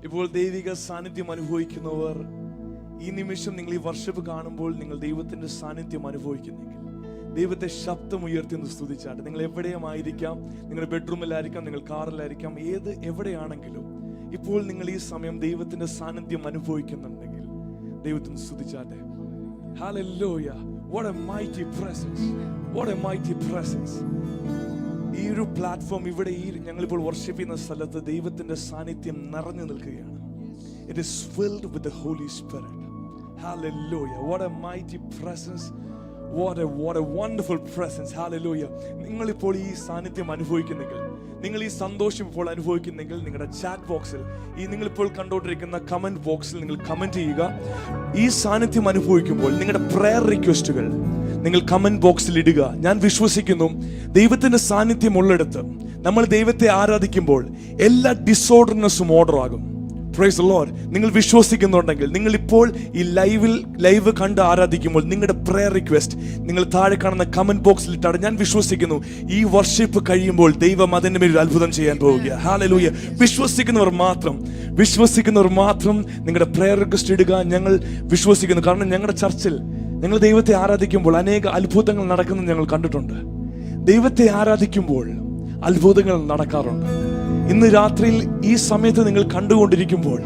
ഇപ്പോൾ ദൈവിക സാന്നിധ്യം അനുഭവിക്കുന്നവർ, ഈ നിമിഷം നിങ്ങൾ ഈ വർഷിപ്പ് കാണുമ്പോൾ നിങ്ങൾ ദൈവത്തിന്റെ സാന്നിധ്യം അനുഭവിക്കുന്നെങ്കിൽ ദൈവത്തെ ശബ്ദമുയർത്തി ഒന്ന് സ്തുതിച്ചാട്ടെ. നിങ്ങൾ എവിടെയുമായിരിക്കാം, നിങ്ങളുടെ ബെഡ്റൂമിലായിരിക്കാം, നിങ്ങൾ കാറിലായിരിക്കാം, എവിടെയാണെങ്കിലും ഇപ്പോൾ നിങ്ങൾ ഈ സമയം ദൈവത്തിന്റെ സാന്നിധ്യം അനുഭവിക്കുന്നുണ്ടെങ്കിൽ ദൈവത്തിന് സ്തുതിച്ചാട്ടെ. Hallelujah. What a mighty presence. What a mighty presence. ഈ ഒരു പ്ലാറ്റ്ഫോം, ഇവിടെ ഈ ഞങ്ങളിപ്പോൾ വർഷിപ്പ് ചെയ്യുന്ന സ്ഥലത്ത് ദൈവത്തിന്റെ സാന്നിധ്യം നിറഞ്ഞു നിൽക്കുകയാണ്. It is filled with the Holy Spirit. Hallelujah. What a mighty presence. What a wonderful presence. Hallelujah. നിങ്ങളിപ്പോൾ ഈ സാന്നിധ്യം അനുഭവിക്കുന്നെങ്കിൽ, നിങ്ങൾ ഈ സന്തോഷം ഇപ്പോൾ അനുഭവിക്കുന്നെങ്കിൽ നിങ്ങളുടെ ചാറ്റ് ബോക്സിൽ, ഈ നിങ്ങളിപ്പോൾ കണ്ടുകൊണ്ടിരിക്കുന്ന കമന്റ് ബോക്സിൽ നിങ്ങൾ കമന്റ് ചെയ്യുക. ഈ സാന്നിധ്യം അനുഭവിക്കുമ്പോൾ നിങ്ങളുടെ പ്രയർ റിക്വസ്റ്റുകൾ നിങ്ങൾ കമന്റ് ബോക്സിൽ ഇടുക. ഞാൻ വിശ്വസിക്കുന്നു ദൈവത്തിന്റെ സാന്നിധ്യം ഉള്ളിടത്ത് നമ്മൾ ദൈവത്തെ ആരാധിക്കുമ്പോൾ എല്ലാ ഡിസോർഡർനെസ്സും ഓർഡർ ആകും. Price the Lord. നിങ്ങൾ വിശ്വസിക്കുന്നുണ്ടെങ്കിൽ, നിങ്ങൾ ഇപ്പോൾ ഈ ലൈവ് കണ്ട് ആരാധിക്കുമ്പോൾ നിങ്ങളുടെ പ്രയർ റിക്വസ്റ്റ് നിങ്ങൾ താഴെ കാണുന്ന കമന്റ് ബോക്സിൽ ഇട്ടാണ്. ഞാൻ വിശ്വസിക്കുന്നു ഈ വർഷിപ്പ് കഴിയുമ്പോൾ ദൈവം അതിന്റെ മേൽ അത്ഭുതം ചെയ്യാൻ പോവുക. ഹല്ലേലൂയ. വിശ്വസിക്കുന്നവർ മാത്രം നിങ്ങളുടെ പ്രയർ റിക്വസ്റ്റ് ഇടുക. ഞങ്ങൾ വിശ്വസിക്കുന്നു. കാരണം ഞങ്ങളുടെ ചർച്ചിൽ ഞങ്ങൾ ദൈവത്തെ ആരാധിക്കുമ്പോൾ അനേക അത്ഭുതങ്ങൾ നടക്കുന്നത് ഞങ്ങൾ കണ്ടിട്ടുണ്ട്. ദൈവത്തെ ആരാധിക്കുമ്പോൾ അത്ഭുതങ്ങൾ നടക്കാറുണ്ട്. ഇന്ന് രാത്രിയിൽ ഈ സമയത്ത് നിങ്ങൾ കണ്ടുകൊണ്ടിരിക്കുമ്പോൾ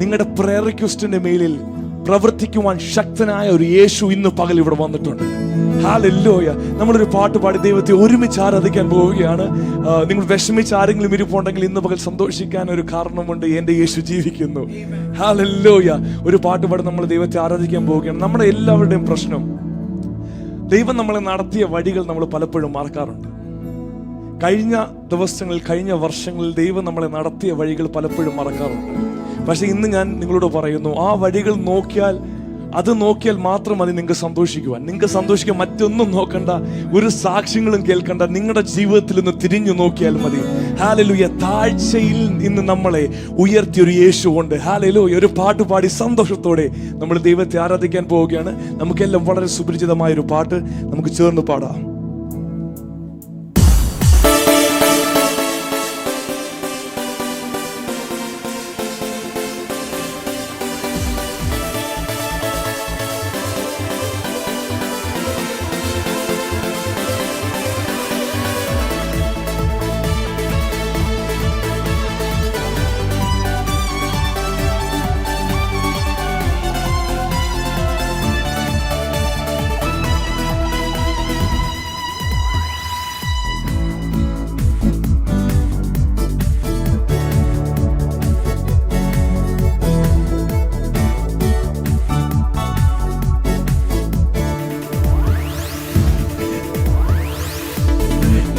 നിങ്ങളുടെ പ്രയർ റിക്വസ്റ്റിന്റെ മേലിൽ പ്രവർത്തിക്കുവാൻ ശക്തനായ ഒരു യേശു ഇന്ന് പകൽ ഇവിടെ വന്നിട്ടുണ്ട്. ഹല്ലേലൂയ. നമ്മളൊരു പാട്ട് പാടി ദൈവത്തെ ഒരുമിച്ച് ആരാധിക്കാൻ പോവുകയാണ്. നിങ്ങൾ വിഷമിച്ച് ആരെങ്കിലും ഇരിപ്പുണ്ടെങ്കിൽ ഇന്ന് പകൽ സന്തോഷിക്കാൻ ഒരു കാരണമുണ്ട്. എന്റെ യേശു ജീവിക്കുന്നു. ഹല്ലേലൂയ. ഒരു പാട്ട് പാടി നമ്മൾ ദൈവത്തെ ആരാധിക്കാൻ പോവുകയാണ്. നമ്മുടെ എല്ലാവരുടെയും പ്രശ്നം, ദൈവം നമ്മളെ നടത്തിയ വഴികൾ നമ്മൾ പലപ്പോഴും മറക്കാറുണ്ട്. കഴിഞ്ഞ ദിവസങ്ങളിൽ, കഴിഞ്ഞ വർഷങ്ങളിൽ ദൈവം നമ്മളെ നടത്തിയ വഴികൾ പലപ്പോഴും മറക്കാറുണ്ട്. പക്ഷെ ഇന്ന് ഞാൻ നിങ്ങളോട് പറയുന്നു, ആ വഴികൾ നോക്കിയാൽ മാത്രം മതി നിങ്ങൾക്ക് സന്തോഷിക്കാൻ. മറ്റൊന്നും നോക്കണ്ട, ഒരു സാക്ഷ്യങ്ങളും കേൾക്കണ്ട. നിങ്ങളുടെ ജീവിതത്തിൽ നിന്ന് തിരിഞ്ഞു നോക്കിയാൽ മതി. ഹല്ലേലൂയ. താഴ്ചയിൽ ഇന്ന് നമ്മളെ ഉയർത്തിയൊരു യേശു ഉണ്ട്. ഹല്ലേലൂയ. ഒരു പാട്ട് പാടി സന്തോഷത്തോടെ നമ്മൾ ദൈവത്തെ ആരാധിക്കാൻ പോവുകയാണ്. നമുക്കെല്ലാം വളരെ സുപരിചിതമായ ഒരു പാട്ട് നമുക്ക് ചേർന്ന് പാടാം.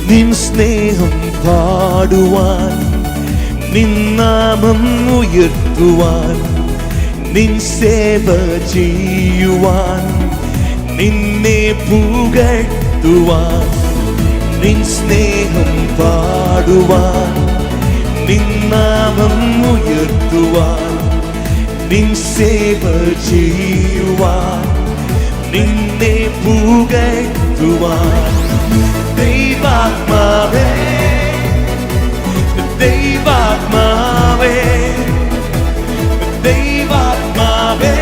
നിൻ സ്നേഹം പാടുവാൻ, നിൻ നാമം ഉയർത്തുവാൻ, നിൻ സേവ ചെയ്യുവാൻ, നിന്നെ പുകഴ്ത്തുവാൻ. നിൻ സ്നേഹം പാടുവാൻ, നിൻ നാമം ഉയർത്തുവാൻ, നിൻ സേവ ചെയ്യുവാൻ, നിന്നെ പുകഴ്ത്തുവാൻ. ദൈവാത്മാവേ, ദൈവാത്മാവേ, ദൈവാത്മാവേ,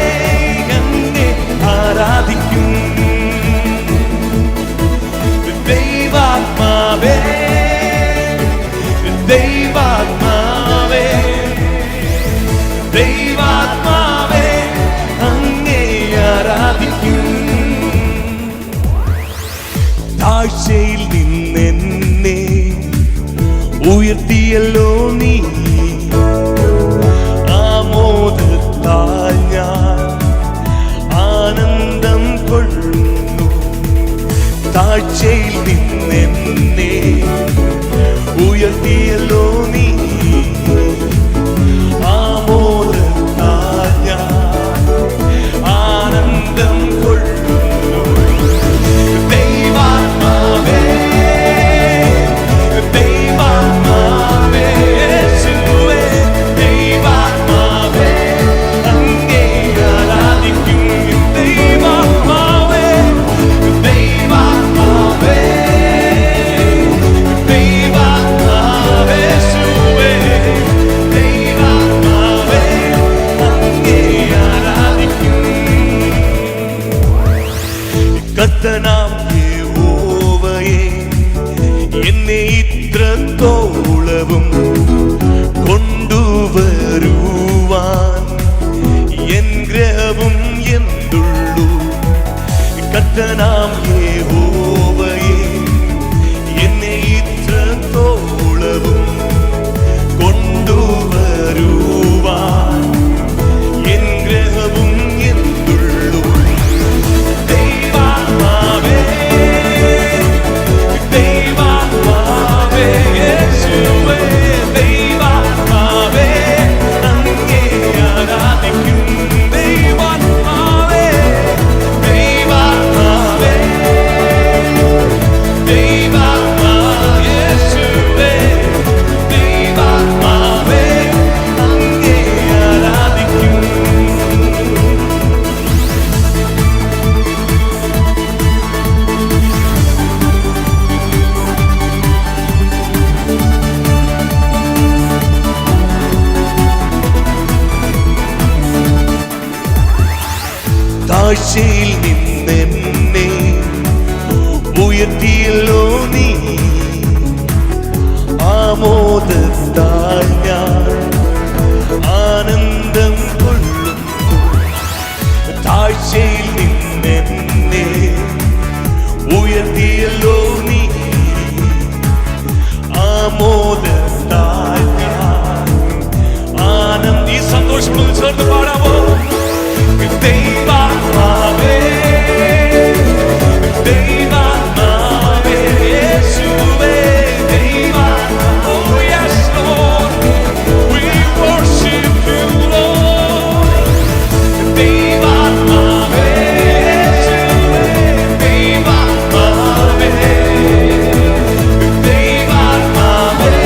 അങ്ങേ ആരാധിക്കും. ദൈവാത്മാവേ, ദൈവാത്മാവേ, ദൈവാത്മാവേ, അങ്ങേ ആരാധിക്കും. താഴ്ചയിൽ നിന്നെന്നെ ഉയർത്തിയല്ലോ നീ, ആമോദത്താൽ ഞാൻ ആനന്ദം കൊള്ളുന്നു. താഴ്ചയിൽ നിന്നെന്നെ ഉയർത്തിയല്ലോ നീ, ആമോദത്താൽ താഴ്ചയിൽ നിന്നെന്നെ ഉയർത്തിയല്ലോ നീ, ആമോദത്താൽ ഞാൻ ആനന്ദം കൊള്ളും. താഴ്ചയിൽ നിന്നെന്നെ ഉയർത്തിയല്ലോ നീ, ആമോദത്താൽ ഞാൻ ആനന്ദം. ഈ സന്തോഷങ്ങളൊന്ന് ചേർത്ത് പാടാമോ? ദൈവാത്മാവേ, ദൈവാത്മാവേ, യേശുവേ, ദൈവാത്മാവേ. Oh yes Lord, we worship you Lord. ദൈവാത്മാവേ, യേശുവേ, ദൈവാത്മാവേ, ദൈവാത്മാവേ,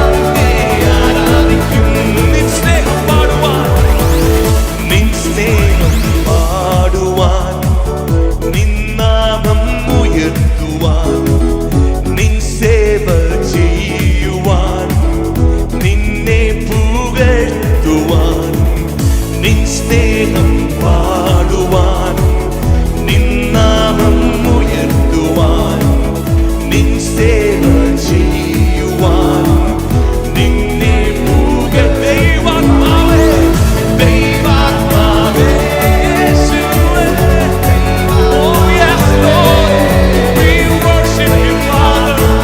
അങ്ങേ ആരാധിക്കും. നിൻ സ്നേഹം പാടുവാൻ, നിൻ സ്നേഹം പാടുവാൻ, നിൻ നാമം ഉയർത്തുവാൻ, നിൻ സേവ ചെയ്യുവാൻ, നിന്നെ പുകഴ്ത്തുവാൻ, നിൻ സ്നേഹം പാടുവാൻ, നിൻ നാമം ഉയർത്തുവാൻ, നിൻ സേവ ചെയ്യുവാൻ, നിന്നെ ദൈവാത്മാവേ, ദൈവാത്മാവേ, യേശുവേ. Oh yes Lord, we worship you Father.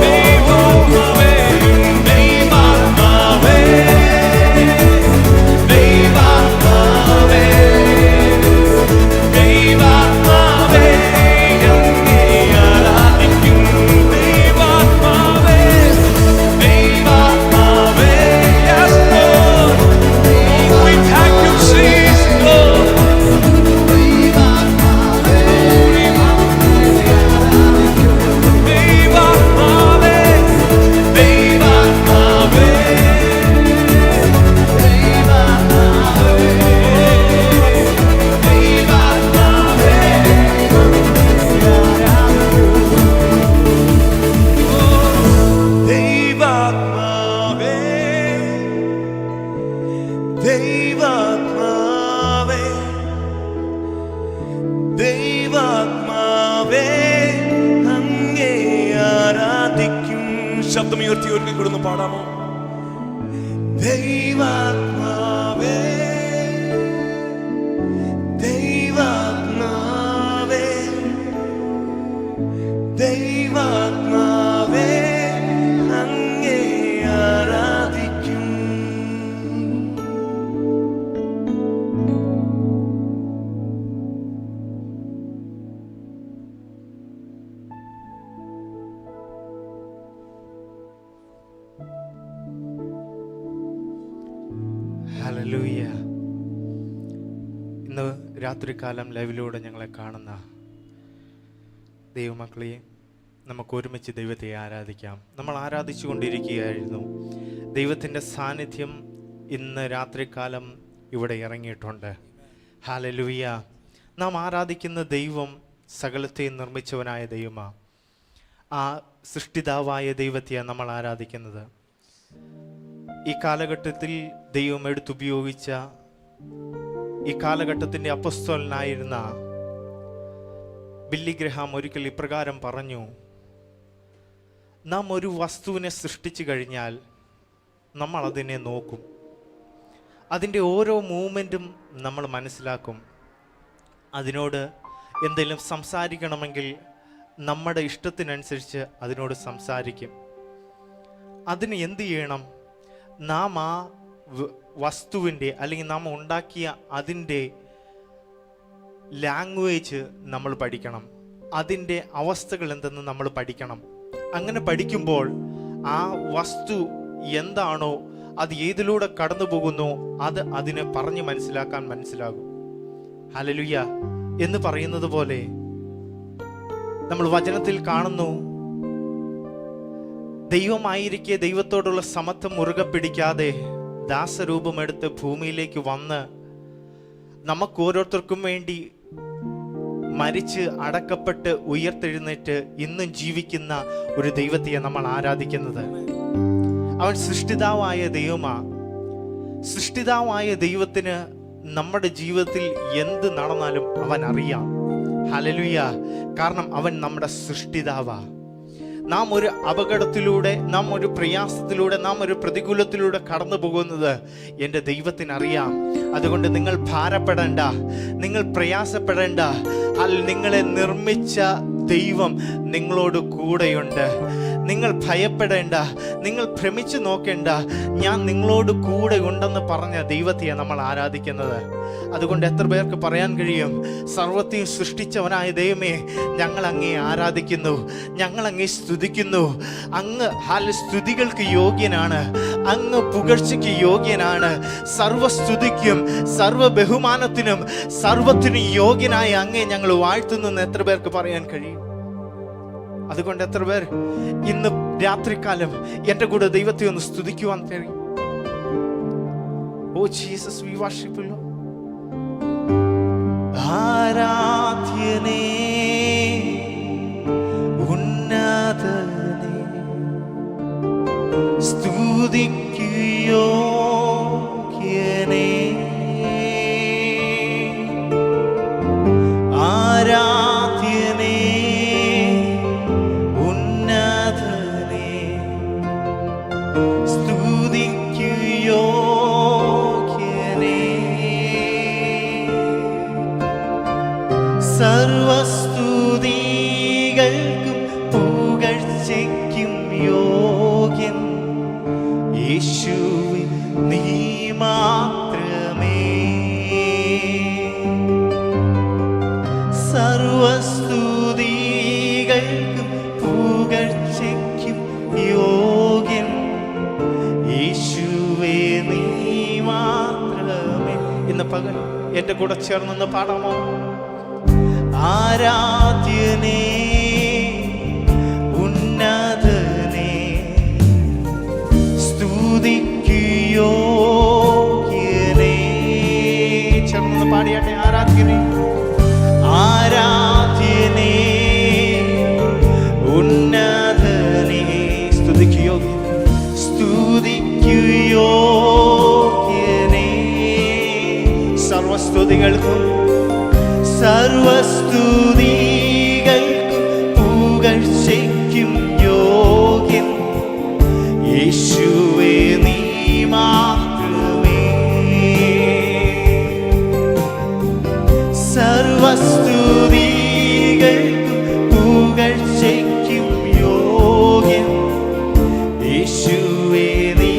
ദൈവാത്മാവേ, ദൈവാത്മാവേ, ദൈവാത്മാവേ, ദൈവാത്മാവേ, അങ്ങേ ആരാധിക്കും. ദൈവാത്മാവേ, ദൈവാത്മാവേ, yes Lord. Oh, we thank you Jesus Lord. ദൈവാത്മാവേ, ദൈവാത്മാവേ, ദൈവാത്മാവേ, ദൈവാത്മാവേ, ദൈവാത്മാവേ, അങ്ങേ ആരാധിക്കും. ശബ്ദമുയർത്തി ഒരിക്കൽ കൂടെ ഒന്ന് പാടാമോ? ദൈവാത്മാവേ, ദൈവാത്മാവേ, ദൈവാത്മാവേ, അങ്ങേ ആരാധിക്കും. ഹല്ലേലൂയ. ഇന്ന് രാത്രികാലം ലൈവിലൂടെ ഞങ്ങളെ കാണുന്ന ദൈവമക്കളെ, നമുക്ക് ഒരുമിച്ച് ദൈവത്തെ ആരാധിക്കാം. നമ്മൾ ആരാധിച്ചു കൊണ്ടിരിക്കുകയായിരുന്നു. ദൈവത്തിൻ്റെ സാന്നിധ്യം ഇന്ന് രാത്രികാലം ഇവിടെ ഇറങ്ങിയിട്ടുണ്ട്. ഹല്ലേലൂയ. നാം ആരാധിക്കുന്ന ദൈവം സകലത്തെയും നിർമ്മിച്ചവനായ ദൈവമാണ്. ആ സൃഷ്ടിതാവായ ദൈവത്തെയാണ് നമ്മൾ ആരാധിക്കുന്നത്. ഈ കാലഘട്ടത്തിൽ ദൈവം എടുത്തുപയോഗിച്ച, ഈ കാലഘട്ടത്തിൻ്റെ അപ്പോസ്തലനായിരുന്ന ബില്ലി ഗ്രഹാം ഒരിക്കൽ ഇപ്രകാരം പറഞ്ഞു: നാം ഒരു വസ്തുവിനെ സൃഷ്ടിച്ചു കഴിഞ്ഞാൽ നമ്മൾ അതിനെ നോക്കും, അതിൻ്റെ ഓരോ മൂവ്മെൻറ്റും നമ്മൾ മനസ്സിലാക്കും. അതിനോട് എന്തെങ്കിലും സംസാരിക്കണമെങ്കിൽ നമ്മുടെ ഇഷ്ടത്തിനനുസരിച്ച് അതിനോട് സംസാരിക്കും. അതിന് എന്ത് ചെയ്യണം? നാം ആ വസ്തുവിൻ്റെ അല്ലെങ്കിൽ നാം ഉണ്ടാക്കിയ അതിൻ്റെ ലാംഗ്വേജ് നമ്മൾ പഠിക്കണം. അതിൻ്റെ അവസ്ഥകൾ എന്തെന്ന് നമ്മൾ പഠിക്കണം. അങ്ങനെ പഠിക്കുമ്പോൾ ആ വസ്തു എന്താണോ, അത് ഏതിലൂടെ കടന്നു പോകുന്നു, അത് അതിനെ പറഞ്ഞ് മനസ്സിലാകും. ഹല്ലേലൂയ എന്ന് പറയുന്നത് പോലെ നമ്മൾ വചനത്തിൽ കാണുന്നു, ദൈവമായിരിക്കെ ദൈവത്തോടുള്ള സമത്വം മുറുകെ പിടിക്കാതെ ദാസരൂപമെടുത്ത് ഭൂമിയിലേക്ക് വന്ന് നമുക്ക് ഓരോരുത്തർക്കും വേണ്ടി മരിച്ച് അടക്കപ്പെട്ട് ഉയർത്തെഴുന്നേറ്റ് ഇന്നും ജീവിക്കുന്ന ഒരു ദൈവത്തെ നമ്മൾ ആരാധിക്കുന്നത്. അവൻ സൃഷ്ടിതാവായ ദൈവമാ. സൃഷ്ടിതാവായ ദൈവത്തിന് നമ്മുടെ ജീവിതത്തിൽ എന്ത് നടന്നാലും അവൻ അറിയാം. ഹല്ലേലൂയ. കാരണം അവൻ നമ്മുടെ സൃഷ്ടിതാവാ. നാം ഒരു അപകടത്തിലൂടെ, നാം ഒരു പ്രയാസത്തിലൂടെ, നാം ഒരു പ്രതികൂലത്തിലൂടെ കടന്നു പോകുന്നത് എൻ്റെ ദൈവത്തിനറിയാം. അതുകൊണ്ട് നിങ്ങൾ ഭാരപ്പെടേണ്ട, നിങ്ങൾ പ്രയാസപ്പെടേണ്ട. നിങ്ങളെ നിർമ്മിച്ച ദൈവം നിങ്ങളോട് കൂടെയുണ്ട്. നിങ്ങൾ ഭയപ്പെടേണ്ട, നിങ്ങൾ ഭ്രമിച്ചു നോക്കേണ്ട. ഞാൻ നിങ്ങളോട് കൂടെ ഉണ്ടെന്ന് പറഞ്ഞ ദൈവത്തെയാണ് നമ്മൾ ആരാധിക്കുന്നത്. അതുകൊണ്ട് എത്ര പേർക്ക് പറയാൻ കഴിയും, സർവ്വത്തെയും സൃഷ്ടിച്ചവനായ ദൈവമേ, ഞങ്ങൾ അങ്ങേ ആരാധിക്കുന്നു, ഞങ്ങൾ അങ്ങേ സ്തുതിക്കുന്നു. അങ്ങ് സ്തുതികൾക്ക് യോഗ്യനാണ്, അങ്ങ് പുകഴ്ചയ്ക്ക് യോഗ്യനാണ്. സർവ്വസ്തുതിക്കും സർവ്വ ബഹുമാനത്തിനും സർവ്വത്തിനും യോഗ്യനായ അങ്ങേ ഞങ്ങൾ വാഴ്ത്തുന്നു. എത്ര പേർക്ക് പറയാൻ കഴിയും? അതുകൊണ്ട് എത്ര പേർ ഇന്ന് രാത്രികാലം എൻ്റെ കൂടെ ദൈവത്തെ ഒന്ന് സ്തുതിക്കുവാൻ കഴിയും? Oh Jesus, we worship you. ആരാധ്യനേ, ഉന്നതനേ, സ്തുതിക്കു യോഗ്യനേ, ആരാധ്യനേ, ഉന്നതനേ, സ്തുതിക്കു യോഗ്യനേ, സർവസ്തുതികൾക്കും പുകഴ്ചയ്ക്കും യോഗ്യൻ യേശുവേ, നീ മാത്രമേ. സർവസ്തുതികൾക്കും പുകഴ്ചയ്ക്കും യോഗ്യൻ യേശുവേ, നീ മാത്രമേ. ഇന്ന് പകൽ എൻ്റെ കൂടെ ചേർന്നൊന്ന് പാടാമോ? ആരാധ്യനേ, ഉന്നതനേ, സ്തുതിക്കു യോഗ്യനേ. ചേർന്ന് പാടിയാട്ടെ. ആരാധ്യനേ, ആരാധ്യനേ, ഉന്നതനേ, സ്തുതിക്കു യോഗ്യൻ, സ്തുതിക്കു യോഗ്യനേ. സർവസ്തുതികൾക്കും സർവസ്തുതികൾക്കും പുകഴ്ചയ്ക്കും യോഗ്യൻ യേശുവേ, നീ മാത്രമേ. സർവസ്തുതികൾക്കും പുകഴ്ചയ്ക്കും യോഗ്യൻ യേശുവേ, നീ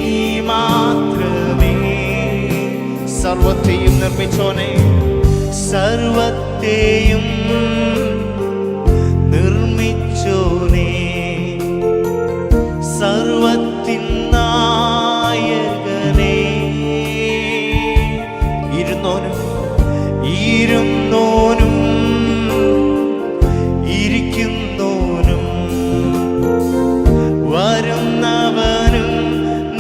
മാത്രമേ. സർവത്തെയും നിർമ്മിച്ചോനെ, സർവത്തെയും നിർമ്മിച്ചോനേ, സർവത്തിൻ നായകനേ, ഇരുന്നോനും ഇരുന്നോനും ഇരിക്കുന്നോനും വരുന്നവനും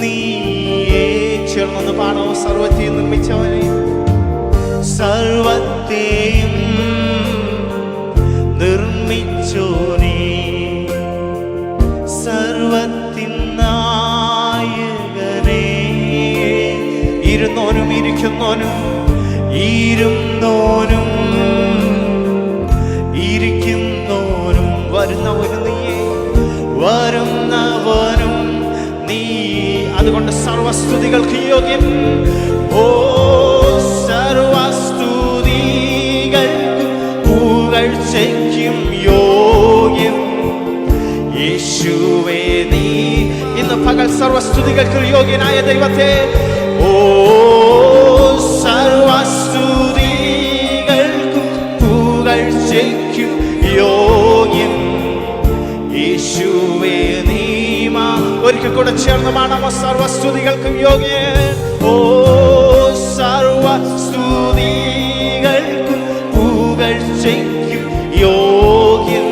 നീയേ. ചേർന്നൊന്ന് പാടോ. സർവത്തെയും നിർമ്മിച്ചവനെ, സർവത്തെയും നിർമ്മിച്ചോനേ, സർവത്തിൻ നായകനേ, ഇരുന്നോനും ഇരിക്കുന്നോനും ഇരുന്നോനും ഇരിക്കുന്നോനും വരുന്നവനും നീയേ, വരുന്നവനും നീ. അതുകൊണ്ട് സർവസ്തുതികൾക്ക് യോഗ്യൻ. ഓ സർവസ്തുതികൾക്കും പുകഴ്ചയ്ക്കും യോഗ്യൻ യേശുവേ, നീ. ഇന്ന് പകൽ സർവസ്തുതികൾക്ക് യോഗ്യനായ ദൈവത്തെ, ഓ സർവസ്തുതികൾക്കും പുകഴ്ചയ്ക്കും യോഗ്യൻ യേശുവേ, നീ. ഒരിക്കൽ കൂടെ ചേർന്ന് പാടാമോ? സർവസ്തുതികൾക്കും യോഗ്യൻ. ഓ സർവസ്തുതികൾക്കും പുകഴ്ചയ്ക്കും യോഗ്യൻ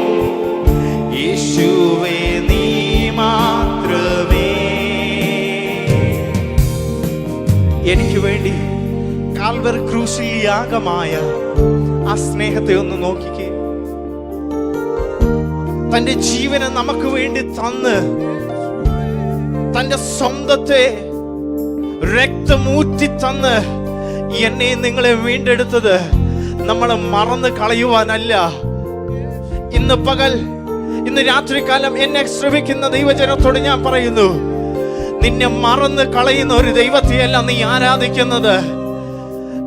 യേശുവേ, നീ മാത്രമേ. എനിക്ക് വേണ്ടി കാൽവറി ക്രൂശിൽ യാഗമായ ആ സ്നേഹത്തെ ഒന്ന് നോക്കിക്കേ. തന്റെ ജീവനെ നമുക്ക് വേണ്ടി തന്ന് തന്റെ സ്വന്തത്തെ രക്തമൂറ്റി തന്ന് എന്നെ നിങ്ങളെ വീണ്ടെടുത്തത് നമ്മൾ മറന്ന് കളയുവാനല്ല. ഇന്ന് പകൽ, ഇന്ന് രാത്രികാലം എന്നെ ശ്രമിക്കുന്ന ദൈവജനത്തോട് ഞാൻ പറയുന്നു, നിന്നെ മറന്ന് കളയുന്ന ഒരു ദൈവത്തെയല്ല നീ ആരാധിക്കുന്നത്.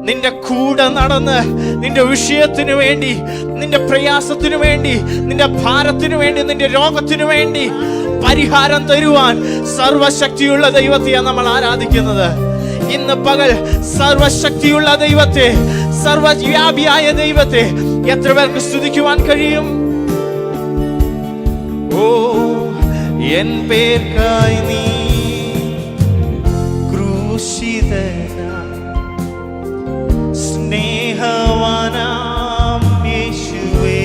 നിന്റെ കൂടെ നടന്ന് നിന്റെ വിഷയത്തിനു വേണ്ടി, നിന്റെ പ്രയാസത്തിനു വേണ്ടി, നിന്റെ ഭാരത്തിനു വേണ്ടി, നിന്റെ രോഗത്തിനു വേണ്ടി പരിഹാരം തരുവാൻ സർവശക്തിയുള്ള ദൈവത്തെയാണ് നമ്മൾ ആരാധിക്കുന്നത്. ഇന്ന് പകൽ സർവശക്തിയുള്ള ദൈവത്തെ, സർവവ്യാപിയായ ദൈവത്തെ എത്ര പേർക്ക് സ്തുതിക്കുവാൻ കഴിയും? ഓ, എൻ പേർക്കായി നീ ക്രൂശിതനായി, സ്നേഹവാനാം യേശുവേ,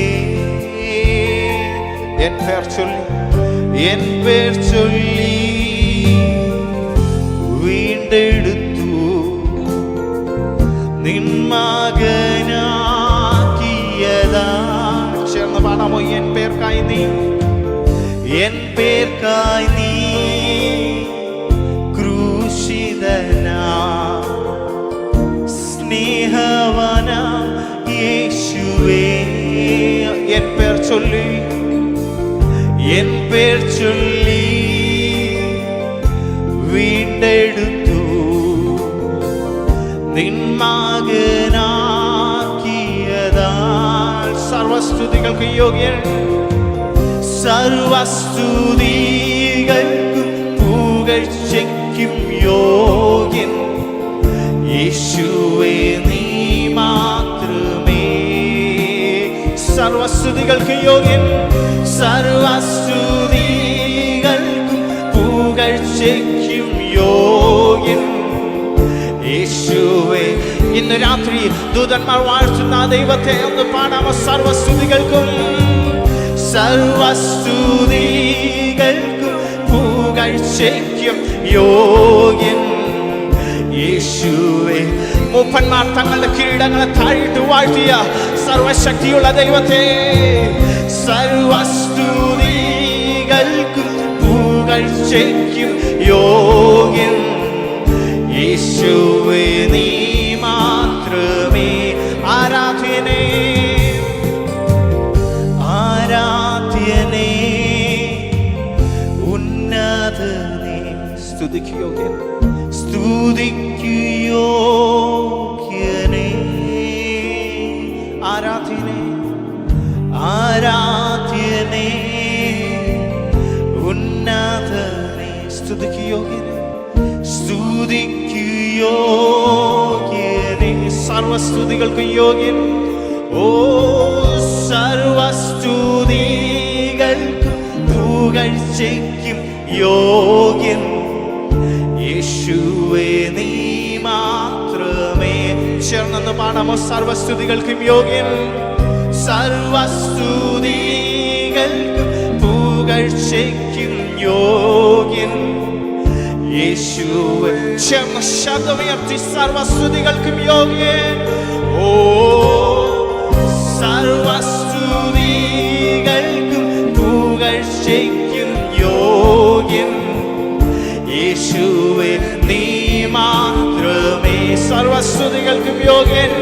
എൻ പേർ ചൊല്ലി, എൻ പേർ ചൊല്ലി വീണ്ടെടുത്തു നിൻ മകനാക്കിയതാ. ചേർന്ന് പാടാമോ? എൻ പേർക്കായി നീ, എൻ പേർക്കായി നീ ക്രൂശിതനാ, സ്നേഹവാനാ യേശുവേ, എൻ പേർ ചൊല്ലി, എൻ പേർ ചൊല്ലി വീണ്ടെടുത്തു നിൻ മകനാക്കിയതാൽ. സർവസ്തുതികൾക്ക് യോഗ്യൻ, സർവസ്തുതികൾക്കും പുകഴ്ചയ്ക്കും യോഗ്യൻ യേശുവേ നീ മാത്രമേ. സർവസ്തുതികൾക്ക് യോഗ്യൻ, സർവസ്തുതികൾക്കും പുകഴ്ചയ്ക്കും യോഗ്യൻ യേശുവേ. ഇന്ന് രാത്രി ദൂതന്മാർ വാഴ്ത്തുന്ന ദൈവത്തെ ഒന്ന് പാടാമോ? സർവസ്തുതികൾക്കും, സർവസ്തുതികൾക്കും പുകഴ്ചയ്ക്കും യോഗ്യൻ യേശുവേ. മൂപ്പന്മാർ തങ്ങളുടെ കിരീടങ്ങളെ താഴിട്ട് വാഴ്ത്തിയ സർവശക്തിയുള്ള ദൈവത്തെ, സർവസ്തുതികൾക്കും പുകഴ്ചയ്ക്കും യോഗ്യൻ യേശുവേ നീ മാത്രമേ. ആരാധ്യനേ, ആരാധ്യനേ, ഉന്നതനേ, സ്തുതിക്കു യോഗ്യൻ, സ്തുതിക്കു യോഗ്യനേ. ആരാധ്യനേ, ആരാധ്യനേ, ഉന്നതനേ, സ്തുതിക്കു യോഗ്യനേ, സ്തുതിക്കു യോഗ്യനേ. സർവസ്തുതികൾക്ക് യോഗ്യൻ, ഓ സർവസ്തുതികൾക്കും പുകഴ്ചയ്ക്കും യോഗ്യൻ യേശുവേ നീ മാത്രമേ. ചേർന്ന് പാടാമോ? സർവസ്തുതികൾക്കും യോഗ്യൻ, സർവസ്തുതികൾക്കും പുകഴ്ചയ്ക്കും യോഗ്യൻ യേശുവേ. ചേർന്ന് ശബ്ദമുയർത്തി സർവസ്തുതികൾക്കും യോഗ്യൻ, ഓ സർവസ്തുതികൾക്കും പുകഴ്ചയ്ക്കും യോഗ്യൻ യേശുവേ നീ മാത്രമേ. സർവസ്തുതികൾക്കും യോഗ്യൻ,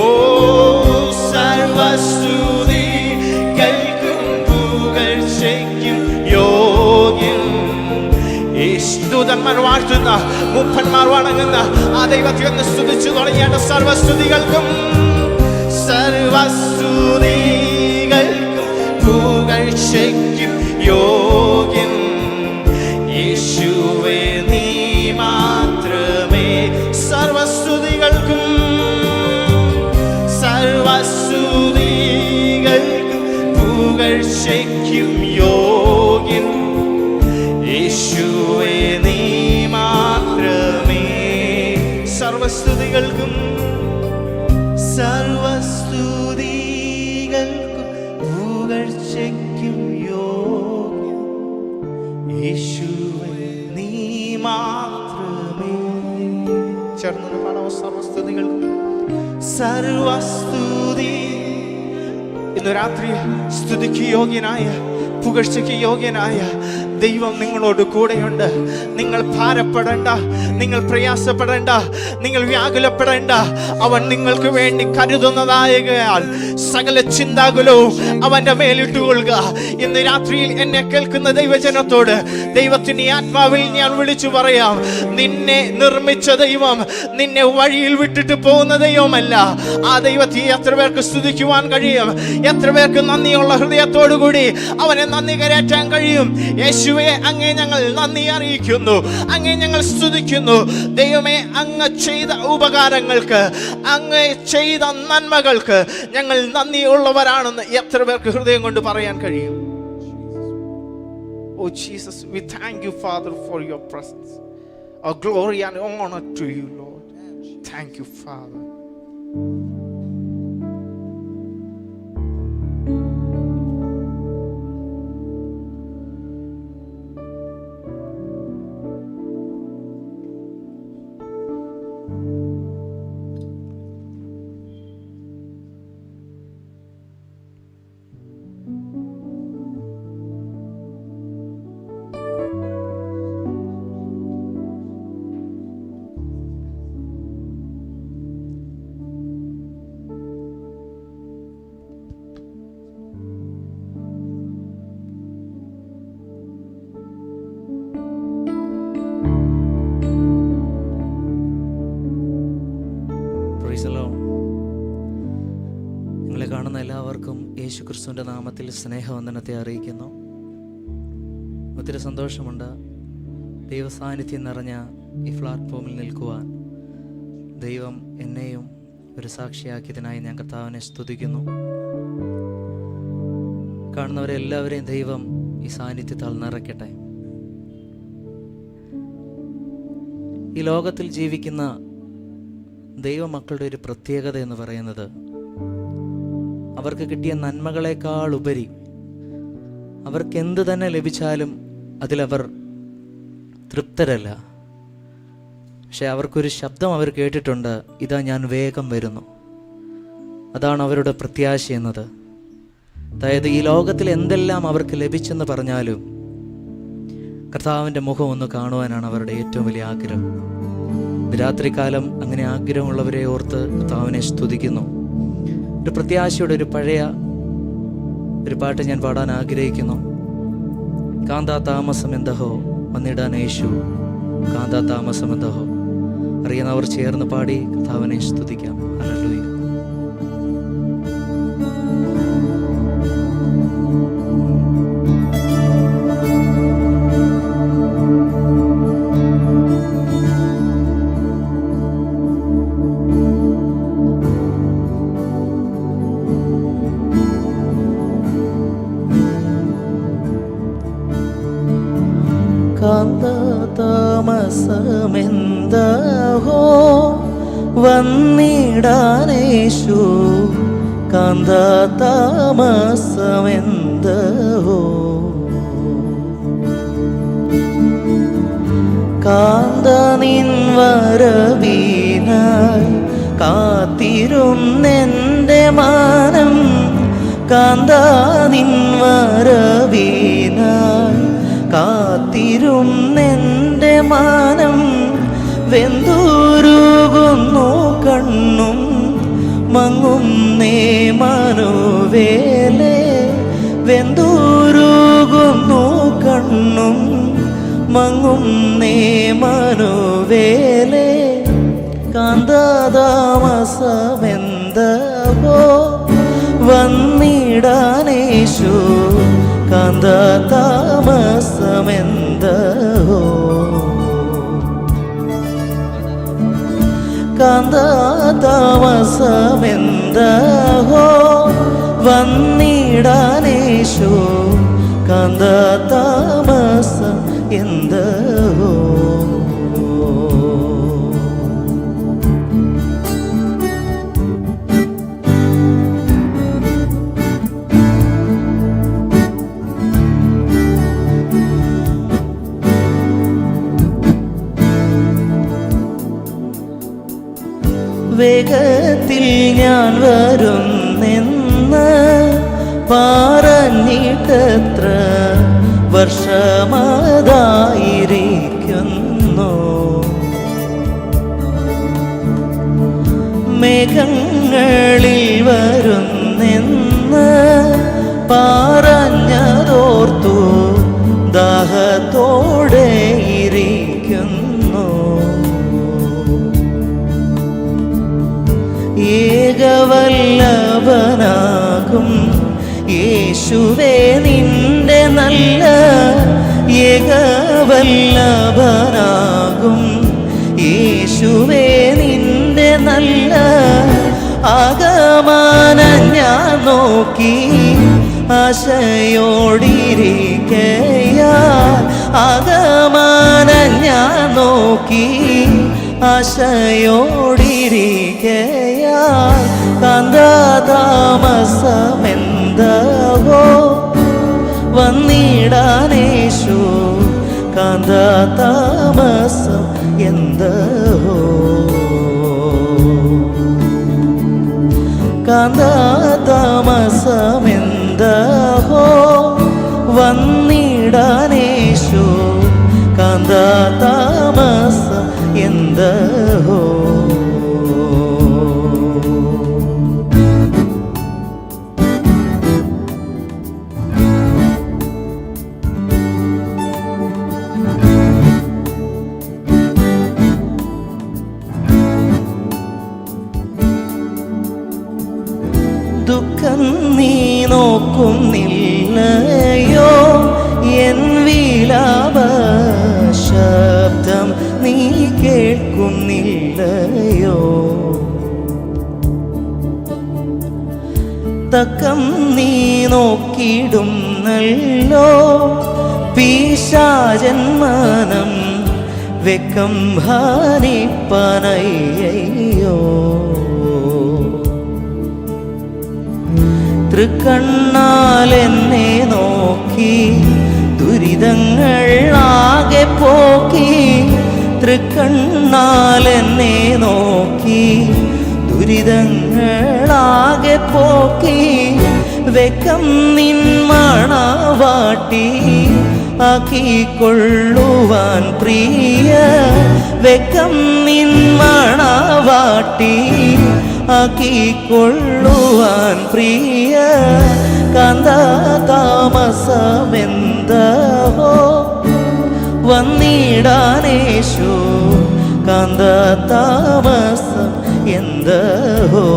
ഓ സർവസ്തുതികൾക്കും പുകഴ്ചയ്ക്കും യോഗ്യൻ. ദൂതന്മാർ വാഴ്ത്തുന്ന, മൂപ്പന്മാർ വണങ്ങുന്ന ആ ദൈവത്തെ ഒന്ന് സ്തുതിച്ചു തുടങ്ങിയാണ്. സർവസ്തുതികൾക്കും, സർവസ്തുതികൾക്കും പുകഴ്ചയ്ക്കും യോഗ്യൻ യേശുവേ നീ മാത്രമേ. സർവസ്തുതികൾക്കും, സർവസ്തുതികൾക്കും പുകഴ്ചയ്ക്കും യോഗ്യൻ യേശുവേ നീ മാത്രമേ. സർവസ്തുതികൾക്കും, സർവസ്തുതികൾക്കും പുകഴ്ചയ്ക്കും യോഗ്യൻ യേശുവേ നീ മാത്രമേ. ചേർന്ന് പാടാമോ? സർവസ്തുതികൾക്കും, സർവസ്തുതി. ഇന്ന് രാത്രി സ്തുതിക്ക് യോഗ്യനായ, പുകഴ്ചയ്ക്ക് യോഗ്യനായ ദൈവം നിങ്ങളോട് കൂടെയുണ്ട്. നിങ്ങൾ ഭാരപ്പെടേണ്ട, നിങ്ങൾ പ്രയാസപ്പെടേണ്ട, നിങ്ങൾ വ്യാകുലപ്പെടേണ്ട. അവൻ നിങ്ങൾക്ക് വേണ്ടി കരുതുന്നതായകയാൽ സകല ചിന്താകുലവും അവന്റെ മേലിട്ടുകൊള്ളുക. ഇന്ന് രാത്രിയിൽ എന്നെ കേൾക്കുന്ന ദൈവജനത്തോട് ദൈവത്തിന്റെ ആത്മാവിൽ ഞാൻ വിളിച്ചു പറയാം, നിന്നെ നിർമ്മിച്ച ദൈവം നിന്നെ വഴിയിൽ വിട്ടിട്ട് പോകുന്ന ദൈവമല്ല. ആ ദൈവത്തെ എത്ര പേർക്ക് സ്തുതിക്കുവാൻ കഴിയും? എത്ര പേർക്ക് നന്ദിയുള്ള ഹൃദയത്തോടു കൂടി അവനെ നന്ദി കരയറ്റാൻ കഴിയും? യേശുവേ, അങ്ങേ ഞങ്ങൾ നന്ദി അറിയിക്കുന്നു, അങ്ങേ ഞങ്ങൾ സ്തുതിക്കുന്നു. ദൈവമേ, അങ്ങ് ചെയ്ത ഉപകാരങ്ങൾക്ക്, അങ്ങ് ചെയ്ത നന്മകൾക്ക് ഞങ്ങൾ നന്ദിയുള്ളവരാണെന്ന് എത്ര പേർക്ക് ഹൃദയം കൊണ്ട് പറയാൻ കഴിയും? Oh Jesus, we thank you, Father, for your presence. Our glory and honor to you, Lord. Thank you, Father. നിങ്ങളെ കാണുന്ന എല്ലാവർക്കും യേശു ക്രിസ്തുവിൻ്റെ നാമത്തിൽ സ്നേഹവന്ദനത്തെ അറിയിക്കുന്നു. ഒത്തിരി സന്തോഷമുണ്ട് ദൈവസാന്നിധ്യം നിറഞ്ഞ ഈ പ്ലാറ്റ്ഫോമിൽ നിൽക്കുവാൻ. ദൈവം എന്നെയും ഒരു സാക്ഷിയാക്കിയതിനായി ഞാൻ കർത്താവിനെ സ്തുതിക്കുന്നു. കാണുന്നവരെല്ലാവരെയും ദൈവം ഈ സാന്നിധ്യത്താൽ നിറയ്ക്കട്ടെ. ഈ ലോകത്തിൽ ജീവിക്കുന്ന ദൈവമക്കളുടെ ഒരു പ്രത്യേകത എന്ന് പറയുന്നത്, അവർക്ക് കിട്ടിയ നന്മകളെക്കാൾ ഉപരി അവർക്ക് എന്ത് തന്നെ ലഭിച്ചാലും അതിലവർ തൃപ്തരല്ല. പക്ഷെ അവർക്കൊരു ശബ്ദം അവർ കേട്ടിട്ടുണ്ട്, ഇതാ ഞാൻ വേഗം വരുന്നു. അതാണ് അവരുടെ പ്രത്യാശ എന്നത്. അതായത് ഈ ലോകത്തിൽ എന്തെല്ലാം അവർക്ക് ലഭിച്ചെന്ന് പറഞ്ഞാലും കർത്താവിൻ്റെ മുഖം ഒന്ന് കാണുവാനാണ് അവരുടെ ഏറ്റവും വലിയ ആഗ്രഹം. രാത്രികാലം അങ്ങനെ ആഗ്രഹമുള്ളവരെ ഓർത്ത് കർത്താവിനെ സ്തുതിക്കുന്നു. ഒരു പ്രത്യാശയുടെ ഒരു പഴയ ഒരു പാട്ട് ഞാൻ പാടാൻ ആഗ്രഹിക്കുന്നു. കാന്താ താമസം എന്തഹോ വന്നിടാൻ യേശു, കാന്താ താമസം എന്തഹോ. അറിയുന്നവർ ചേർന്ന് പാടി കർത്താവിനെ സ്തുതിക്കാം. ഹല്ലേലൂയ. കാന്തതാമസമെന്തഹോ വന്നിടാനേശു, കാന്തതാമസമെന്തഹോ. കാന്ത നിൻ വരവിനായി കാത്തിരുന്നെൻ്റെ മാനം, കാന്ത നിൻ വരവിനായി കാത്തിരുന്നെൻ്റെ മാനം. വെന്തുരുകുന്നു കണ്ണും മങ്ങുന്നേ മനുവേലേ, വെന്തുരുകുന്നു കണ്ണും മങ്ങുന്നേ മനുവേലേ. കാന്തതാമസമെന്തഹോ വന്നിടാനേശു, കാന്തതാമസമെന്തഹോ. കാന്തതാമസമെന്തഹോ വന്നിടാനേശു, കാന്തതാമസം എന്തഹോ. വേഗത്തിൽ ഞാൻ വരുന്നെന്ന് പറഞ്ഞിട്ടത്ര വർഷമതായിരിക്കുന്നു. മേഘങ്ങളിൽ വരുന്നെന്ന് പറഞ്ഞതോർത്തു ദാഹത്തോടെ ഇരിക്കുന്നു. ഏകവല്ലഭനാകും യേശുവേ നിന്റെ നല്ല ഏകവല്ലഭനാകും യേശുവേ നിന്റെ നല്ല ആഗമനം ഞാൻ നോക്കി ആശയോടിരിക്കയാൽ ആഗമനം ഞാൻ നോക്കി ആശയോടിരിക്കയാൽ കാന്തതാമസമെന്തവോ വന്നിടാനേശു കാന്തതാമസം എന്തവോ കാന്തതാമസമെന്തവോ വന്നിടാനേശു കാന്തതാമസം എന്തവോ. ദുഃഖം നീ നോക്കുന്നില്ലയോ എൻ വിലാപ ശബ്ദം നീ കേൾക്കുന്നില്ലയോ. തക്കം നീ നോക്കിടുന്നല്ലോ പിശാചന്മാനം വെക്കം ഹാനിപ്പനയ്യോ. തൃക്കണ്ണാൽ എന്നെ നോക്കി ദുരിതങ്ങൾ ആകെ പോക്കി. തൃക്കണ്ണാൽ എന്നെ നോക്കി ദുരിതങ്ങളാകെ പോക്കി. വെക്കം നിൻ മണവാട്ടി ആക്കിക്കൊള്ളുവാൻ പ്രിയ. വെക്കം നിൻ മണവാട്ടി ആക്കിക്കൊള്ളുവാൻ പ്രിയ. കാന്തതാമസമെന്തവോ വന്നിടാനേശു കാന്തതാമസം എന്തവോ.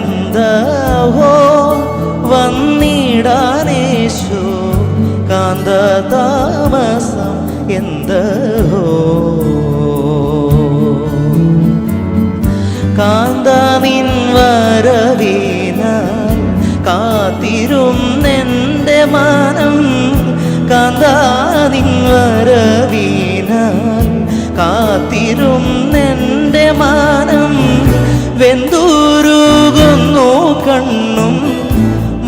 കാന്തതാമസമെന്തവോ വന്നിടാനേശു കാന്തതാമസം എന്തവോ. കാന്തനിൻ വരവിനാൽ കാത്തിരുന്നെൻ്റെ മനം. കാന്തനിൻ വരവിനാൽ കാത്തിരുന്നെൻ്റെ മനം. വെന്തുരുകുന്നു കണ്ണും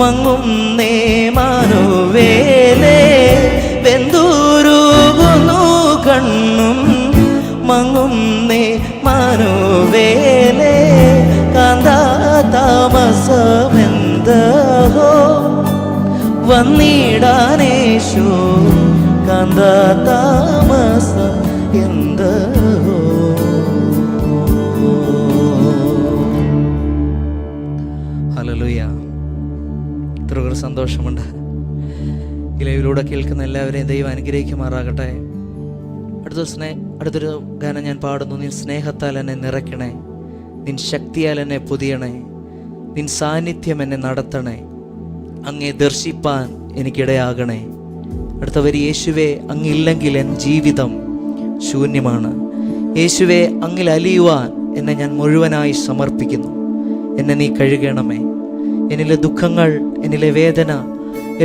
മങ്ങുന്നേ മാനുവേലേ. വെന്തുരുകുന്നു കണ്ണും മങ്ങുന്നേ മാനുവേലേ. കാന്തതാമസമെന്തവോ വന്നിടാനേശു കാന്തതാമസം എന്തവോ. ഹല്ലേലൂയ. ഇത്ര സന്തോഷമുണ്ട്. ഈ ലൈവിലൂടെ കേൾക്കുന്ന എല്ലാവരെയും ദൈവം അനുഗ്രഹിക്കുമാറാകട്ടെ. അടുത്തൊരു ഗാനം ഞാൻ പാടുന്നു. നിൻ സ്നേഹത്താൽ എന്നെ നിറയ്ക്കണേ, നിൻ ശക്തിയാൽ എന്നെ പൊതിയണേ, നിൻ സാന്നിധ്യം എന്നെ നടത്തണേ, അങ്ങേ ദർശിപ്പാൻ എനിക്കിടയാകണേ. അടുത്ത വരി, യേശുവേ അങ്ങില്ലെങ്കിൽ എൻ ജീവിതം ശൂന്യമാണ്. യേശുവേ അങ്ങിൽ അലിയുവാൻ എന്നെ ഞാൻ മുഴുവനായി സമർപ്പിക്കുന്നു. എന്നെ നീ കഴുകണമേ. എന്നിലെ ദുഃഖങ്ങൾ, എന്നിലെ വേദന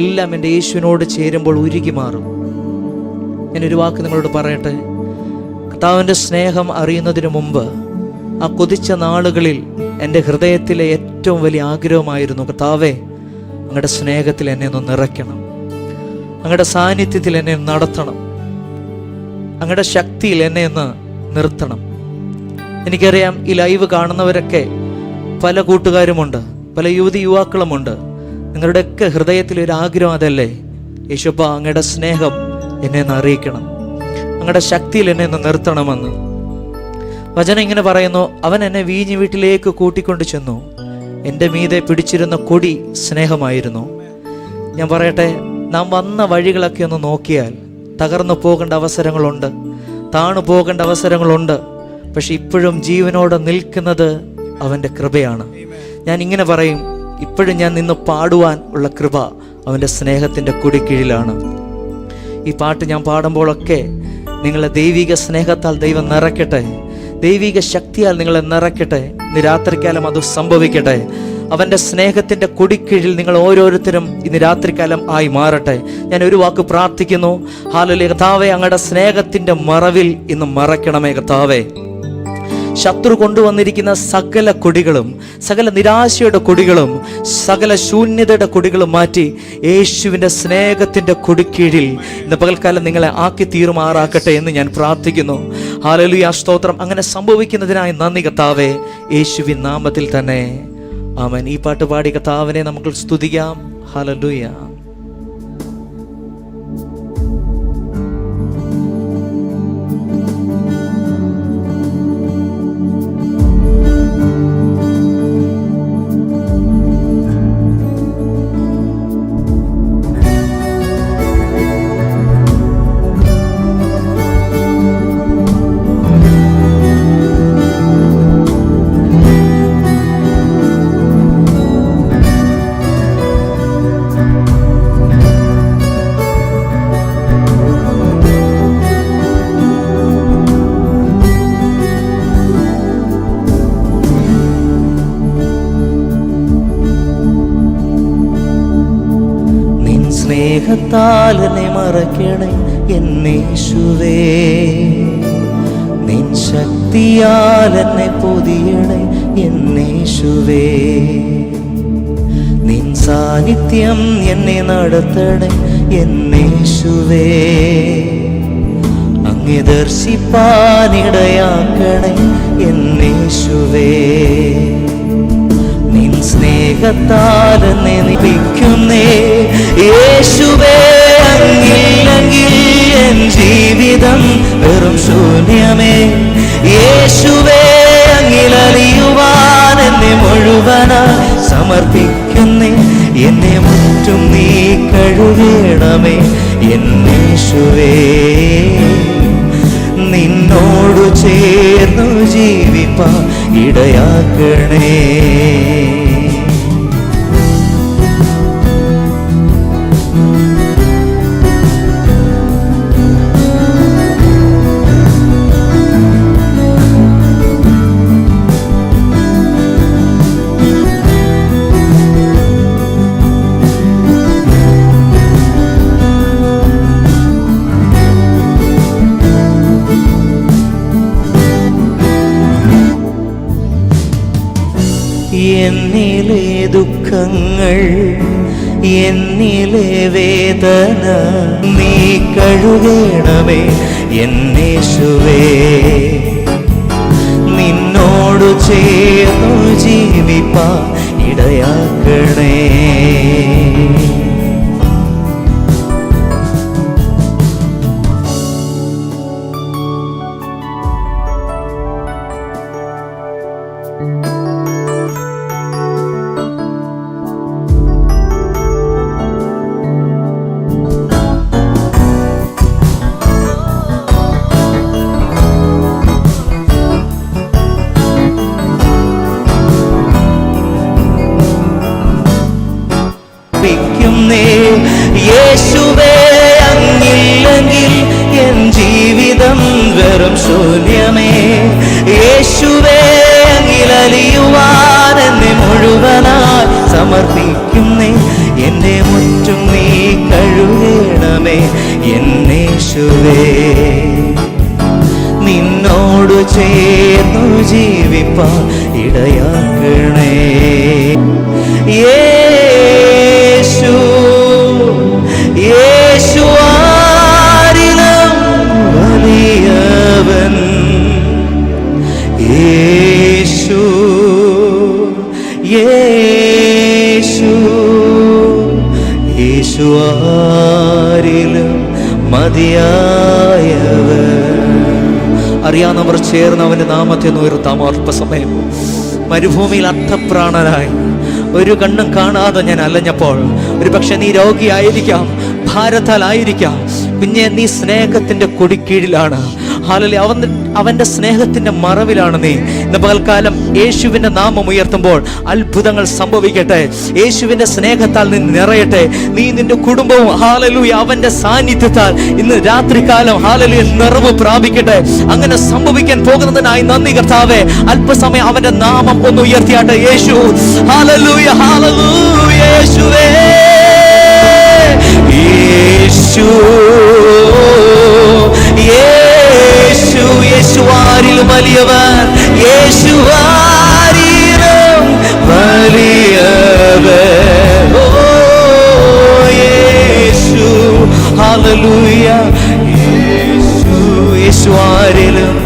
എല്ലാം എൻ്റെ യേശുവിനോട് ചേരുമ്പോൾ ഉരുകി മാറും. ഞാനൊരു വാക്ക് നിങ്ങളോട് പറയട്ടെ. കർത്താവിൻ്റെ സ്നേഹം അറിയുന്നതിന് മുമ്പ് ആ കൊതിച്ച നാളുകളിൽ എൻ്റെ ഹൃദയത്തിലെ ഏറ്റവും വലിയ ആഗ്രഹമായിരുന്നു, കർത്താവേ അങ്ങയുടെ സ്നേഹത്തിൽ എന്നെ ഒന്ന് നിറയ്ക്കണം, അങ്ങയുടെ സാന്നിധ്യത്തിൽ എന്നെ നടത്തണം, അങ്ങയുടെ ശക്തിയിൽ എന്നെ ഒന്ന് നിർത്തണം. എനിക്കറിയാം ഈ ലൈവ് കാണുന്നവരൊക്കെ പല കൂട്ടുകാരുമുണ്ട്, പല യുവതി യുവാക്കളുമുണ്ട്. നിങ്ങളുടെയൊക്കെ ഹൃദയത്തിൽ ഒരു ആഗ്രഹം അതല്ലേ, യേശുപ്പ അങ്ങയുടെ സ്നേഹം എന്നെ ഒന്ന് അറിയിക്കണം, അങ്ങയുടെ ശക്തിയിൽ എന്നെ ഒന്ന് നിർത്തണമെന്ന്. വചനം ഇങ്ങനെ പറയുന്നു, അവൻ എന്നെ വീഞ്ഞു വീട്ടിലേക്ക് കൂട്ടിക്കൊണ്ട് ചെന്നു, എൻ്റെ മീതെ പിടിച്ചിരുന്ന കൊടി സ്നേഹമായിരുന്നു. ഞാൻ പറയട്ടെ, നാം വന്ന വഴികളൊക്കെ ഒന്ന് നോക്കിയാൽ തകർന്നു പോകേണ്ട അവസരങ്ങളുണ്ട്, താണു പോകേണ്ട അവസരങ്ങളുണ്ട്. പക്ഷെ ഇപ്പോഴും ജീവനോടെ നിൽക്കുന്നത് അവൻ്റെ കൃപയാണ്. ഞാൻ ഇങ്ങനെ പറയും, ഇപ്പോഴും ഞാൻ നിന്ന് പാടുവാൻ ഉള്ള കൃപ അവൻ്റെ സ്നേഹത്തിൻ്റെ കൊടിക്കീഴിലാണ്. ഈ പാട്ട് ഞാൻ പാടുമ്പോഴൊക്കെ നിങ്ങളെ ദൈവിക സ്നേഹത്താൽ ദൈവം നിറയ്ക്കട്ടെ, ദൈവിക ശക്തിയാൽ നിങ്ങളെ നിറയ്ക്കട്ടെ. ഇന്ന് രാത്രികാലം അത് സംഭവിക്കട്ടെ. അവൻ്റെ സ്നേഹത്തിൻ്റെ കൊടിക്കീഴിൽ നിങ്ങൾ ഓരോരുത്തരും ഇന്ന് രാത്രികാലം ആയി മാറട്ടെ. ഞാൻ ഒരു വാക്ക് പ്രാർത്ഥിക്കുന്നു. ഹല്ലേലൂയ. കർത്താവേ, അങ്ങയുടെ സ്നേഹത്തിൻ്റെ മറവിൽ ഇന്ന് മറയ്ക്കണമേ കർത്താവേ. ശത്രു കൊണ്ടുവന്നിരിക്കുന്ന സകല കൊടികളും, സകല നിരാശയുടെ കൊടികളും, സകല ശൂന്യതയുടെ കൊടികളും മാറ്റി യേശുവിൻ്റെ സ്നേഹത്തിൻ്റെ കൊടിക്കീഴിൽ ഇന്ന് പകൽക്കാലം നിങ്ങളെ ആക്കി തീരുമാറാക്കട്ടെ എന്ന് ഞാൻ പ്രാർത്ഥിക്കുന്നു. ഹല്ലേലൂയ, സ്തോത്രം. അങ്ങനെ സംഭവിക്കുന്നതിനായി നന്ദി കർത്താവേ, യേശുവിൻ നാമത്തിൽ തന്നെ ആമേൻ. ഈ പാട്ട് പാടി കർത്താവിനെ നമുക്ക് സ്തുതിക്കാം. ഹല്ലേലൂയ. സ്നേഹത്താൽ എന്നെ മറയ്ക്കണേ എന്നേശുവേ, നിൻ ശക്തിയാൽ എന്നെ പൊതിയണേ എന്നേശുവേ, നിൻ സാന്നിധ്യം എന്നെ നടത്തണേ എന്നേശുവേ, അങ്ങേ ദർശിപ്പാനിടയാക്കണേ എന്നേശുവേ, നിൻ സ്നേഹത്താൽ എന്നെ നിപ്പിക്കുന്നേ യേശുവേ. അങ്ങില്ലെങ്കിൽ എൻ ജീവിതം വെറും ശൂന്യമേ യേശുവേ. അങ്ങിലറിയുവാൻ എന്നെ മുഴുവനായി സമർപ്പിക്കുന്നേ, എന്നെ മുറ്റും നീ കഴുകണമേ എന്നേശുവേ. നിന്നോടു ചേർന്നു ജീവിപ്പാൻ ഇടയാക്കണേ. എന്നിലെ ദുഃഖങ്ങൾ, എന്നിലെ വേദന നീ കഴുകണമേ എന്നേശുവേ. നിന്നോടു ചേർന്നു ജീവിപ്പാൻ ഇടയാക്കണേ. യേശുവേ, അങ്ങില്ലെങ്കിൽ എൻ ജീവിതം വെറും ശൂന്യമേ യേശുവേ. അങ്ങിലലിയുവാൻ എന്നെ മുഴുവനായി സമർപ്പിക്കുന്നേ, എന്നെ മുറ്റും നീ കഴുകണമേ എന്നേശുവേ. നിന്നോടു ചേർന്നു ജീവിപ്പാൻ ഇടയാക്കണേ. യേശു യേശു ആരിലും വലിയവൻ, യേശു യേശുവാരിലും മതിയായവൻ. അറിയാവുന്നവർ ചേർന്ന് അവന്റെ നാമത്തെ ഒന്ന് ഉയർത്താമോ? അല്പസമയം മരുഭൂമിയിൽ അർത്ഥപ്രാണനായി ഒരു കണ്ണും കാണാതെ ഞാൻ അലഞ്ഞപ്പോൾ, ഒരു പക്ഷെ നീ രോഗിയായിരിക്കാം, ഭാരത്താലായിരിക്കാം. കുഞ്ഞെ, നീ സ്നേഹത്തിന്റെ കൊടിക്കീഴിലാണ്. ഹല്ലേലൂയ. അവന്റെ സ്നേഹത്തിന്റെ മറവിലാണ് നീ. ഇന്ന് പകൽക്കാലം യേശുവിന്റെ നാമം ഉയർത്തുമ്പോൾ അത്ഭുതങ്ങൾ സംഭവിക്കട്ടെ. യേശുവിന്റെ സ്നേഹത്താൽ നീ നിറയട്ടെ. നീ നിന്റെ കുടുംബവും ഹല്ലേലൂയ അവന്റെ സാന്നിധ്യത്താൽ ഇന്ന് രാത്രികാലം ഹല്ലേലൂയ നിറവ് പ്രാപിക്കട്ടെ. അങ്ങനെ സംഭവിക്കാൻ പോകുന്നതിനായി നന്ദി കർത്താവേ. അല്പസമയം അവന്റെ നാമം ഒന്ന് ഉയർത്തിയാട്ടെ. യേശു, ഹല്ലേലൂയ, ഹല്ലേലൂയ. യേശുവേ, യേശു, യേശു, യേശുവാരിലും വലിയവൻ, യേശുവാരിലും വലിയവൻ. ഓ യേശു, ഹല്ലേലൂയ. യേശു, യേശുവാരിലും,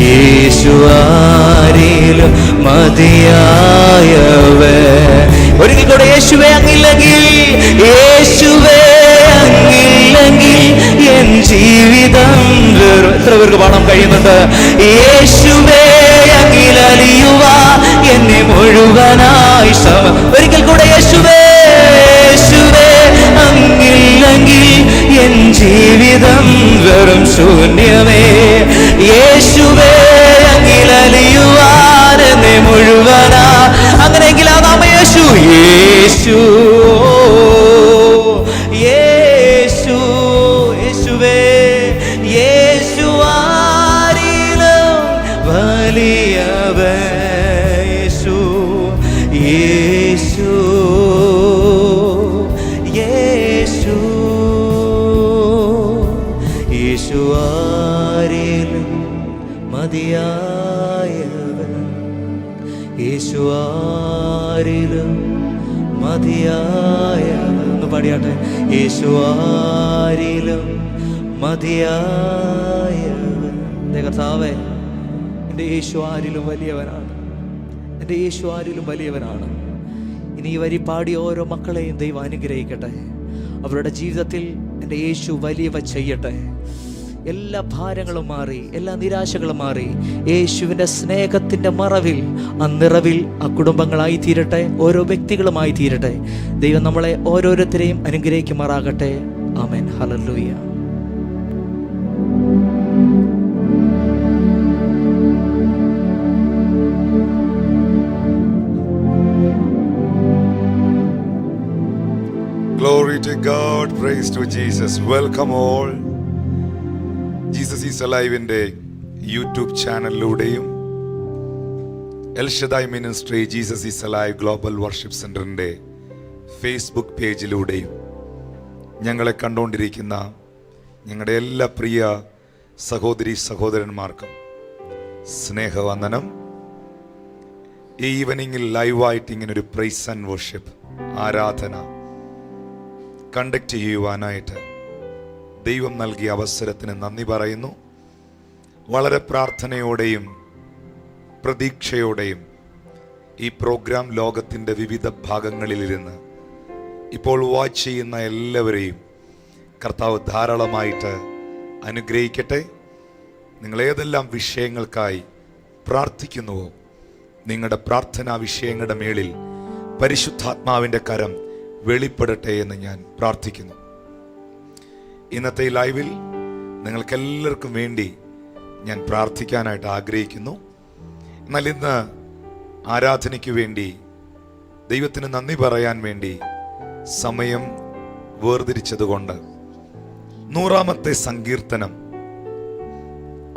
യേശുവാരിലും മതിയായവൻ. ഒരിക്കൽ കൂടെ യേശുവേ അങ്ങില്ലെങ്കിൽ, യേശുവേ അങ്ങില്ലെങ്കിൽ എൻ ജീവിതം വെറും. എത്ര പേർക്ക് പാടാൻ കഴിയുന്നുണ്ട്? യേശുവേ അങ്ങിലലിയുക എന്നെ മുഴുവനായി സമ. ഒരിക്കൽ കൂടെ യേശുവേ, യേശുവേ അങ്ങില്ലെങ്കിൽ എൻ ജീവിതം വെറും ശൂന്യമേ. യേശുവേ അങ്ങിലലിയുവാൻ എന്നെ മുഴുവനാ. അങ്ങനെയെങ്കിൽ ആ നാമ യേശു, യേശു, യേശു, യേശുവേ, യേശുവാരിലും വലിയവൻ. യേശു, യേശു, യേശു, യേശുവാരിലും മതിയായവൻ, യേശുവാരിലും മതിയായവൻ. ഒന്ന് പാടിയാട്ടെ. യേശുവാരിലും മതിയായവൻ. കർത്താവേ, എൻ്റെ യേശു ആരിലും വലിയവനാണ്. എൻ്റെ യേശു ആരിലും വലിയവനാണ്. ഇനി ഈ വരി പാടിയ ഓരോ മക്കളെയും ദൈവം അനുഗ്രഹിക്കട്ടെ. അവരുടെ ജീവിതത്തിൽ എൻ്റെ യേശു വലിയവ ചെയ്യട്ടെ. എല്ലാ ഭാരങ്ങളും മാറി, എല്ലാ നിരാശകളും മാറി, യേശുവിൻ്റെ സ്നേഹത്തിൻ്റെ മറവിൽ, ആ നിറവിൽ ആ കുടുംബങ്ങളായി തീരട്ടെ, ഓരോ വ്യക്തികളുമായി തീരട്ടെ. ദൈവം നമ്മളെ ഓരോരുത്തരെയും അനുഗ്രഹിക്കുമാറാകട്ടെ. ആമേൻ. Hallelujah. Glory to God, praise to Jesus. Welcome all. Jesus is Alive ന്റെ യൂട്യൂബ് ചാനലിലൂടെയും Elshaddai ministry Jesus is alive global worship സെന്ററിന്റെ ഫേസ്ബുക്ക് പേജിലൂടെയും ഞങ്ങളെ കണ്ടുകൊണ്ടിരിക്കുന്ന ഞങ്ങളുടെ എല്ലാ പ്രിയ സഹോദരി സഹോദരന്മാർക്കും സ്നേഹവന്ദനം. ഈ ഈവനിങ്ങിൽ ലൈവായിട്ട് ഇങ്ങനൊരു പ്രൈസ് ആൻഡ് വർഷിപ്പ് ആരാധന കണ്ടക്ട് ചെയ്യുവാനായിട്ട് ദൈവം നൽകിയ അവസരത്തിന് നന്ദി പറയുന്നു. വളരെ പ്രാർത്ഥനയോടെയും പ്രതീക്ഷയോടെയും ഈ പ്രോഗ്രാം ലോകത്തിൻ്റെ വിവിധ ഭാഗങ്ങളിലിരുന്ന് ഇപ്പോൾ വാച്ച് ചെയ്യുന്ന എല്ലാവരെയും കർത്താവ് ധാരാളമായിട്ട് അനുഗ്രഹിക്കട്ടെ. നിങ്ങൾ ഏതെല്ലാം വിഷയങ്ങൾക്കായി പ്രാർത്ഥിക്കുന്നുവോ, നിങ്ങളുടെ പ്രാർത്ഥനാ വിഷയങ്ങളുടെ മേളിൽ പരിശുദ്ധാത്മാവിൻ്റെ കരം വെളിപ്പെടട്ടെ എന്ന് ഞാൻ പ്രാർത്ഥിക്കുന്നു. ഇന്നത്തെ ലൈവിൽ നിങ്ങൾക്കെല്ലാവർക്കും വേണ്ടി ഞാൻ പ്രാർത്ഥിക്കാനായിട്ട് ആഗ്രഹിക്കുന്നു. എന്നാൽ ഇന്ന് ആരാധനയ്ക്ക് വേണ്ടി ദൈവത്തിന് നന്ദി പറയാൻ വേണ്ടി സമയം വേർതിരിച്ചതുകൊണ്ട് 100-ാമത്തെ സങ്കീർത്തനം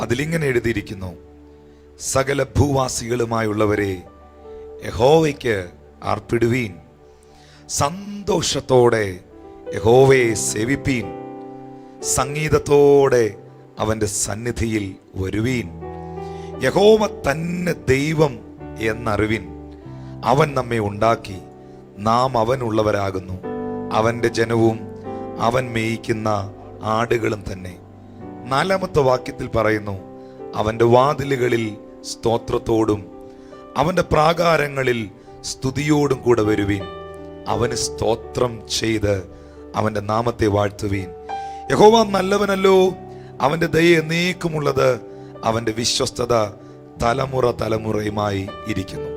അതിലിങ്ങനെ എഴുതിയിരിക്കുന്നു: സകല ഭൂവാസികളുമായുള്ളവരെ യഹോവയ്ക്ക് അർപ്പിടുവീൻ, സന്തോഷത്തോടെ യഹോവയെ സേവിപ്പീൻ, സംഗീതത്തോടെ അവൻ്റെ സന്നിധിയിൽ വരുവീൻ. യഹോവ തന്നെ ദൈവം എന്നറിവിൻ. അവൻ നമ്മെ ഉണ്ടാക്കി, നാം അവനുള്ളവരാകുന്നു. അവൻ്റെ ജനവും അവൻ മേയിക്കുന്ന ആടുകളും തന്നെ. 4-ാമത്തെ വാക്യത്തിൽ പറയുന്നു: അവൻ്റെ വാതിലുകളിൽ സ്തോത്രത്തോടും അവൻ്റെ പ്രാകാരങ്ങളിൽ സ്തുതിയോടും കൂടെ വരുവീൻ. അവന് സ്തോത്രം ചെയ്ത് അവന്റെ നാമത്തെ വാഴ്ത്തുവീൻ. യഹോവ നല്ലവനല്ലോ, അവന്റെ ദയ എന്നേക്കുമുള്ളത്, അവന്റെ വിശ്വസ്തത തലമുറ തലമുറയുമായി ഇരിക്കുന്നു.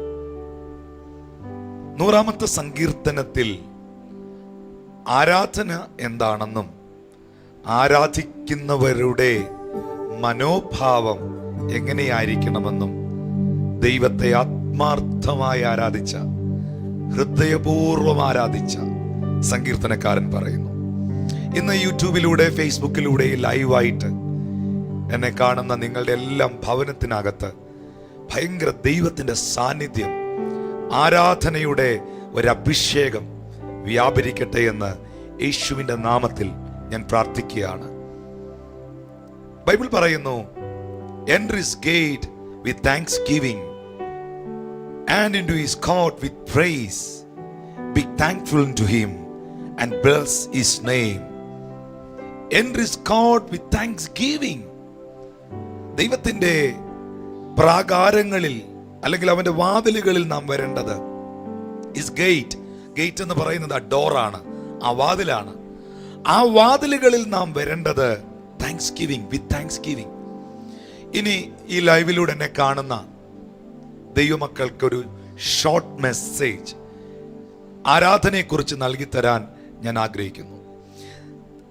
100-ാമത്തെ സങ്കീർത്തനത്തിൽ ആരാധന എന്താണെന്നും ആരാധിക്കുന്നവരുടെ മനോഭാവം എങ്ങനെയായിരിക്കണമെന്നും ദൈവത്തെ ആത്മാർത്ഥമായി ആരാധിച്ച, ഹൃദയപൂർവ്വം ആരാധിച്ച സങ്കീർത്തനക്കാരൻ പറയുന്നു. ഇന്ന് യൂട്യൂബിലൂടെ ഫേസ്ബുക്കിലൂടെ ലൈവായിട്ട് എന്നെ കാണുന്ന നിങ്ങളുടെ എല്ലാം ഭവനത്തിനകത്ത് ഭയങ്കര ദൈവത്തിന്റെ സാന്നിധ്യം, ആരാധനയുടെ ഒരഭിഷേകം വ്യാപരിക്കട്ടെ എന്ന് യേശുവിന്റെ നാമത്തിൽ ഞാൻ പ്രാർത്ഥിക്കുകയാണ്. ബൈബിൾ പറയുന്നു, enter his gate with thanksgiving and into his court with praise. Be thankful unto him and bless his name. Enter his court with thanksgiving. ദൈവത്തിന്റെ പ്രാകാരങ്ങളിൽ അല്ലെങ്കിൽ അവന്റെ വാതിലുകളിൽ നാം വരേണ്ടത് ഇസ് ഗേറ്റ്. ഗേറ്റ് എന്ന് പറയുന്നത് ആ ഡോറാണ്, ആ വാതിലാണ്. ആ വാതിലുകളിൽ നാം വരേണ്ടത് താങ്ക്സ്ഗിവിംഗ്, വിത്ത് താങ്ക്സ്ഗിവിംഗ്. ഇനി ഈ ലൈവിലൂടെ എന്നെ കാണുന്ന ദൈവമക്കൾക്കൊരു ഷോർട്ട് മെസ്സേജ് ആരാധനയെക്കുറിച്ച് നൽകി തരാൻ ഞാൻ ആഗ്രഹിക്കുന്നു.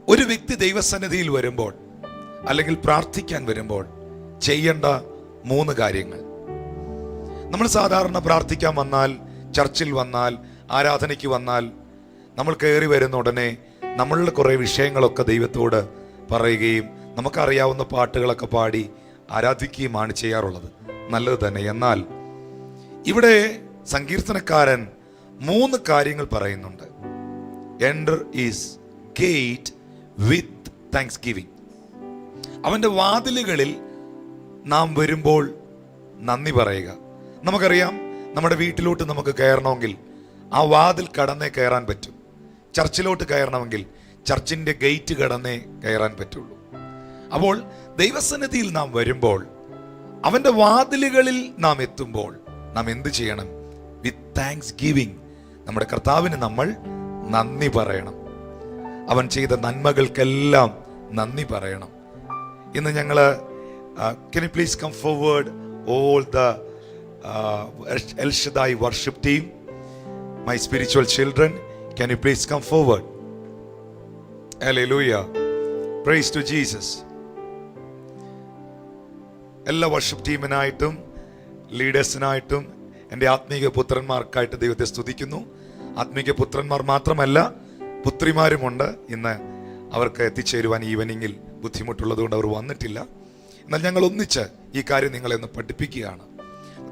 ഒരു വ്യക്തി ദൈവസന്നിധിയിൽ വരുമ്പോൾ അല്ലെങ്കിൽ പ്രാർത്ഥിക്കാൻ വരുമ്പോൾ ചെയ്യേണ്ട 3 കാര്യങ്ങൾ. നമ്മൾ സാധാരണ പ്രാർത്ഥിക്കാൻ വന്നാൽ, ചർച്ചിൽ വന്നാൽ, ആരാധനയ്ക്ക് വന്നാൽ നമ്മൾ കയറി വരുന്ന ഉടനെ നമ്മളുടെ കുറേ വിഷയങ്ങളൊക്കെ ദൈവത്തോട് പറയുകയും നമുക്കറിയാവുന്ന പാട്ടുകളൊക്കെ പാടി ആരാധിക്കുകയുമാണ് ചെയ്യാറുള്ളത്. നല്ലത് തന്നെ. എന്നാൽ ഇവിടെ സങ്കീർത്തനക്കാരൻ 3 കാര്യങ്ങൾ പറയുന്നുണ്ട്. Enter is gate with Thanksgiving. അവൻ്റെ വാതിലുകളിൽ നാം വരുമ്പോൾ നന്ദി പറയുക. നമുക്കറിയാം, നമ്മുടെ വീട്ടിലോട്ട് നമുക്ക് കയറണമെങ്കിൽ ആ വാതിൽ കടന്നേ കയറാൻ പറ്റും. ചർച്ചിലോട്ട് കയറണമെങ്കിൽ ചർച്ചിൻ്റെ ഗേറ്റ് കടന്നേ കയറാൻ പറ്റുള്ളൂ. അപ്പോൾ ദൈവസന്നിധിയിൽ നാം വരുമ്പോൾ, അവൻ്റെ വാതിലുകളിൽ നാം എത്തുമ്പോൾ നാം എന്ത് ചെയ്യണം? വിത്ത് താങ്ക്സ് ഗിവിംഗ്. നമ്മുടെ കർത്താവിന് നമ്മൾ നന്ദി പറയണം. അവൻ ചെയ്ത നന്മകൾക്കെല്ലാം നന്ദി പറയണം. ഇന്ന് ഞങ്ങൾ can you please come forward, all the El Shaddai worship team, my spiritual children, can you please come forward? Hallelujah, praise to Jesus. എല്ലാ വർഷിപ്പ് ടീമിനായിട്ടും ലീഡേഴ്സിനായിട്ടും എൻ്റെ ആത്മീക പുത്രന്മാർക്കായിട്ട് ദൈവത്തെ സ്തുതിക്കുന്നു. ആത്മീക പുത്രന്മാർ മാത്രമല്ല, പുത്രിമാരുമുണ്ട്. ഇന്ന് അവർക്ക് എത്തിച്ചേരുവാൻ ഈവനിങ്ങിൽ ബുദ്ധിമുട്ടുള്ളതുകൊണ്ട് അവർ വന്നിട്ടില്ല. എന്നാൽ ഞങ്ങൾ ഒന്നിച്ച് ഈ കാര്യം നിങ്ങളെ ഒന്ന് പഠിപ്പിക്കുകയാണ്.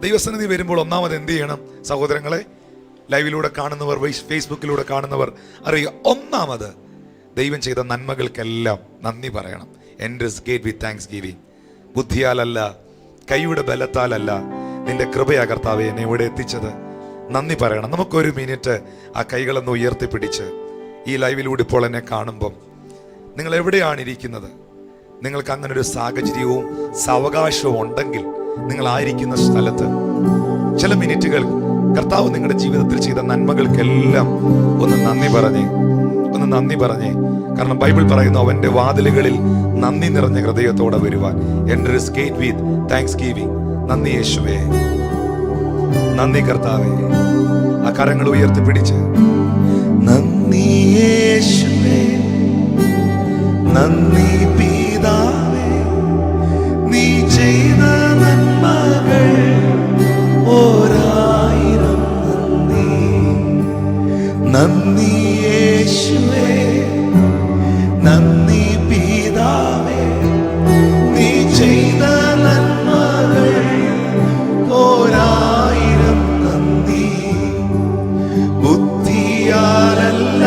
ദൈവസന്നിധി വരുമ്പോൾ ഒന്നാമത് എന്ത് ചെയ്യണം സഹോദരങ്ങളെ? ലൈവിലൂടെ കാണുന്നവർ, ഫേസ്ബുക്കിലൂടെ കാണുന്നവർ അറിയുക, ഒന്നാമത് ദൈവം ചെയ്ത നന്മകൾക്കെല്ലാം നന്ദി പറയണം. എൻ്റർ ഗേറ്റ് വിത്ത് താങ്ക്സ് ഗിവിംഗ്. ബുദ്ധിയാലല്ല, കൈയുടെ ബലത്താലല്ല, നിന്റെ കൃപയാ കർത്താവേ എന്നെ ഇവിടെ എത്തിച്ചത്. നന്ദി പറയണം. നമുക്കൊരു മിനിറ്റ് ആ കൈകളൊന്ന് ഉയർത്തിപ്പിടിച്ച് ഈ ലൈവിലൂടെ ഇപ്പോൾ എന്നെ കാണുമ്പം നിങ്ങൾ എവിടെയാണ് ഇരിക്കുന്നത്? നിങ്ങൾക്ക് അങ്ങനെ ഒരു സാഹചര്യവും സാവകാശവും ഉണ്ടെങ്കിൽ നിങ്ങളായിരിക്കുന്ന സ്ഥലത്ത് ചില മിനിറ്റുകൾ കർത്താവ് നിങ്ങളുടെ ജീവിതത്തിൽ ചെയ്ത നന്മകൾക്കെല്ലാം ഒന്ന് നന്ദി പറഞ്ഞേ. കാരണം ബൈബിൾ പറയുന്നു, അവന്റെ വാതിലുകളിൽ നന്ദി നിറഞ്ഞ ഹൃദയത്തോടെ വരുവാൻ. എൻ്റർ ഹിസ് ഗേറ്റ് വിത്ത് താങ്ക്സ്ഗിവിംഗ്. നന്ദി യേശുവേ, നന്ദി കർത്താവേ. ആ കരങ്ങൾ ഉയർത്തിപ്പിടിച്ച് നന്ദി യേശുവേ, നന്ദി പിതാവേ, നീ ചെയ്ത നന്മകൾ 1000 നന്ദി. നന്ദി യേശുവേ, നന്ദി പിതാവേ, നീ ചെയ്ത നന്മകൾ 1000 നന്ദി. ബുദ്ധിയാലല്ല,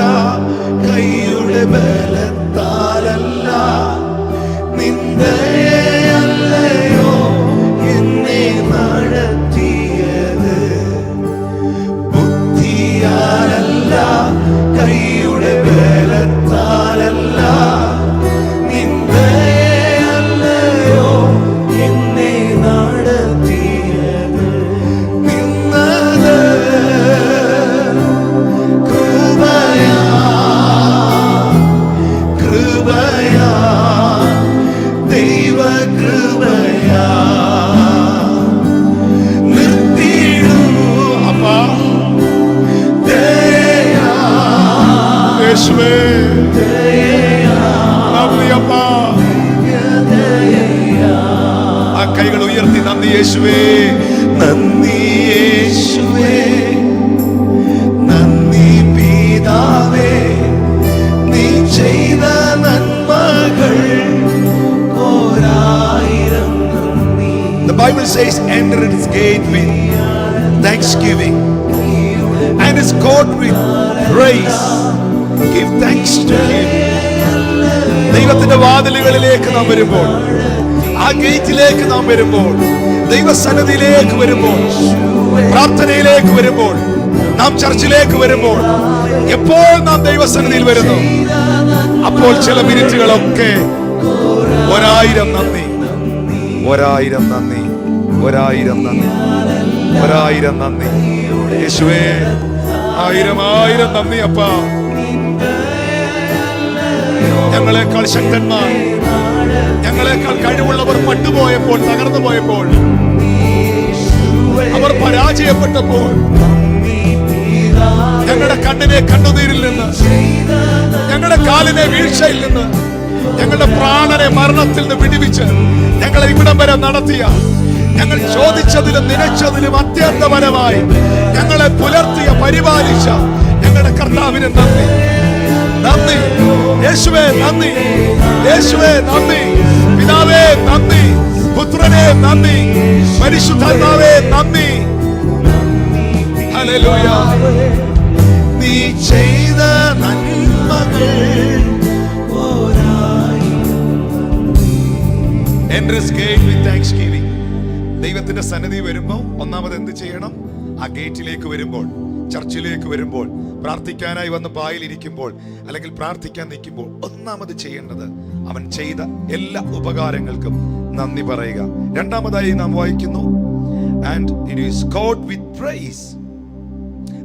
യേശുവേ, നന്ദി അപ്പാ. ആ കൈകൾ ഉയർത്തി നന്ദി യേശുവേ, നന്ദി യേശുവേ, നന്ദി പിതാവേ, നീ ചെയ്ത നന്മകൾ ഓരായിരം നന്ദി. The Bible says, enter its gate with thanksgiving and its court with praise. Give thanks to him. ദൈവത്തിന്റെ വാതിലുകളിലേക്ക് നാം വരുമ്പോൾ, ആ ഗേറ്റിലേക്ക് നാം വരുമ്പോൾ, ദൈവസന്നിധിയിലേക്ക് വരുമ്പോൾ, പ്രാർത്ഥനയിലേക്ക് വരുമ്പോൾ, നാം ചർച്ചിലേക്ക് വരുമ്പോൾ, എപ്പോൾ നാം ദൈവസന്നിധിയിൽ വരുന്നു, അപ്പോൾ ചില മിനിറ്റുകളൊക്കെ ഒരായിരം നന്ദി, ഒരായിരം നന്ദി, ഒരായിരം നന്ദി, ഒരായിരം നന്ദി യേശുവേ, ആയിരം ആയിരം നന്ദി അപ്പാ. ഞങ്ങളെക്കാൾ ശക്തന്മാർ, ഞങ്ങളെക്കാൾ കഴിവുള്ളവർ പട്ടുപോയപ്പോൾ, തകർന്നു പോയപ്പോൾ, അവർ പരാജയപ്പെട്ടപ്പോൾ, ഞങ്ങളുടെ കണ്ണിനെ കണ്ണുനീരിൽ നിന്ന്, ഞങ്ങളുടെ കാലിനെ വീഴ്ചയിൽ നിന്ന്, ഞങ്ങളുടെ പ്രാണനെ മരണത്തിൽ നിന്ന് വിടുവിച്ച് ഞങ്ങളെ ഇവിടം വരെ നടത്തിയ, ഞങ്ങൾ ചോദിച്ചതിലും നനച്ചതിലും അത്യന്തപരമായി ഞങ്ങളെ പുലർത്തിയ, പരിപാലിച്ച ഞങ്ങളുടെ കർത്താവിന് നന്ദി, നന്ദി യേശുവേ, നന്ദി യേശുവേ, നന്ദി പിതാവേ, നന്ദി പുത്രനെ, നന്ദി പരിശുദ്ധാത്മാവേ, നന്ദി. ഹല്ലേലൂയ. നീ ചെയ്ത നന്മകൾ enter his gate with thanksgiving. ദൈവത്തിന്റെ സന്നിധി വരുമ്പോൾ ഒന്നാമത് എന്ത് ചെയ്യണം? ആ ഗേറ്റിലേക്ക് വരുമ്പോൾ, ചർച്ചിലേക്ക് വരുമ്പോൾ, പ്രാർത്ഥിക്കാനായി വന്ന് പായിലിരിക്കുമ്പോൾ, അല്ലെങ്കിൽ പ്രാർത്ഥിക്കാൻ നിൽക്കുമ്പോൾ ഒന്നാമത് ചെയ്യേണ്ടത് അവൻ ചെയ്ത എല്ലാ ഉപകാരങ്ങൾക്കും നന്ദി പറയുക. രണ്ടാമതായി നാം വായിക്കുന്നു, and it is God with praise.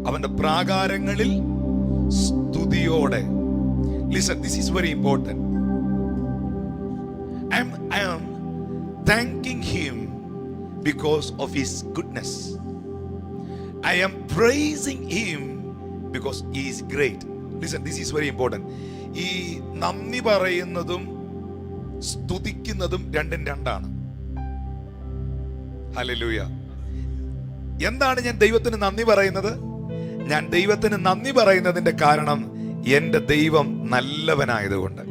അവന്റെ പ്രാകാരങ്ങളിൽ സ്തുതിയോടെ. Listen, this is very important. I am thanking him because of his goodness. I am praising him because he is great. Listen, this is very important. ഈ നന്ദി പറയുന്നതും സ്തുതിക്കുന്നതും രണ്ടും രണ്ടാണ്. Hallelujah. എന്താണ് ഞാൻ ദൈവത്തിന് നന്ദി പറയുന്നത്? ഞാൻ ദൈവത്തിന് നന്ദി പറയുന്നതിന്റെ കാരണം എന്റെ ദൈവം നല്ലവനായതുകൊണ്ട്.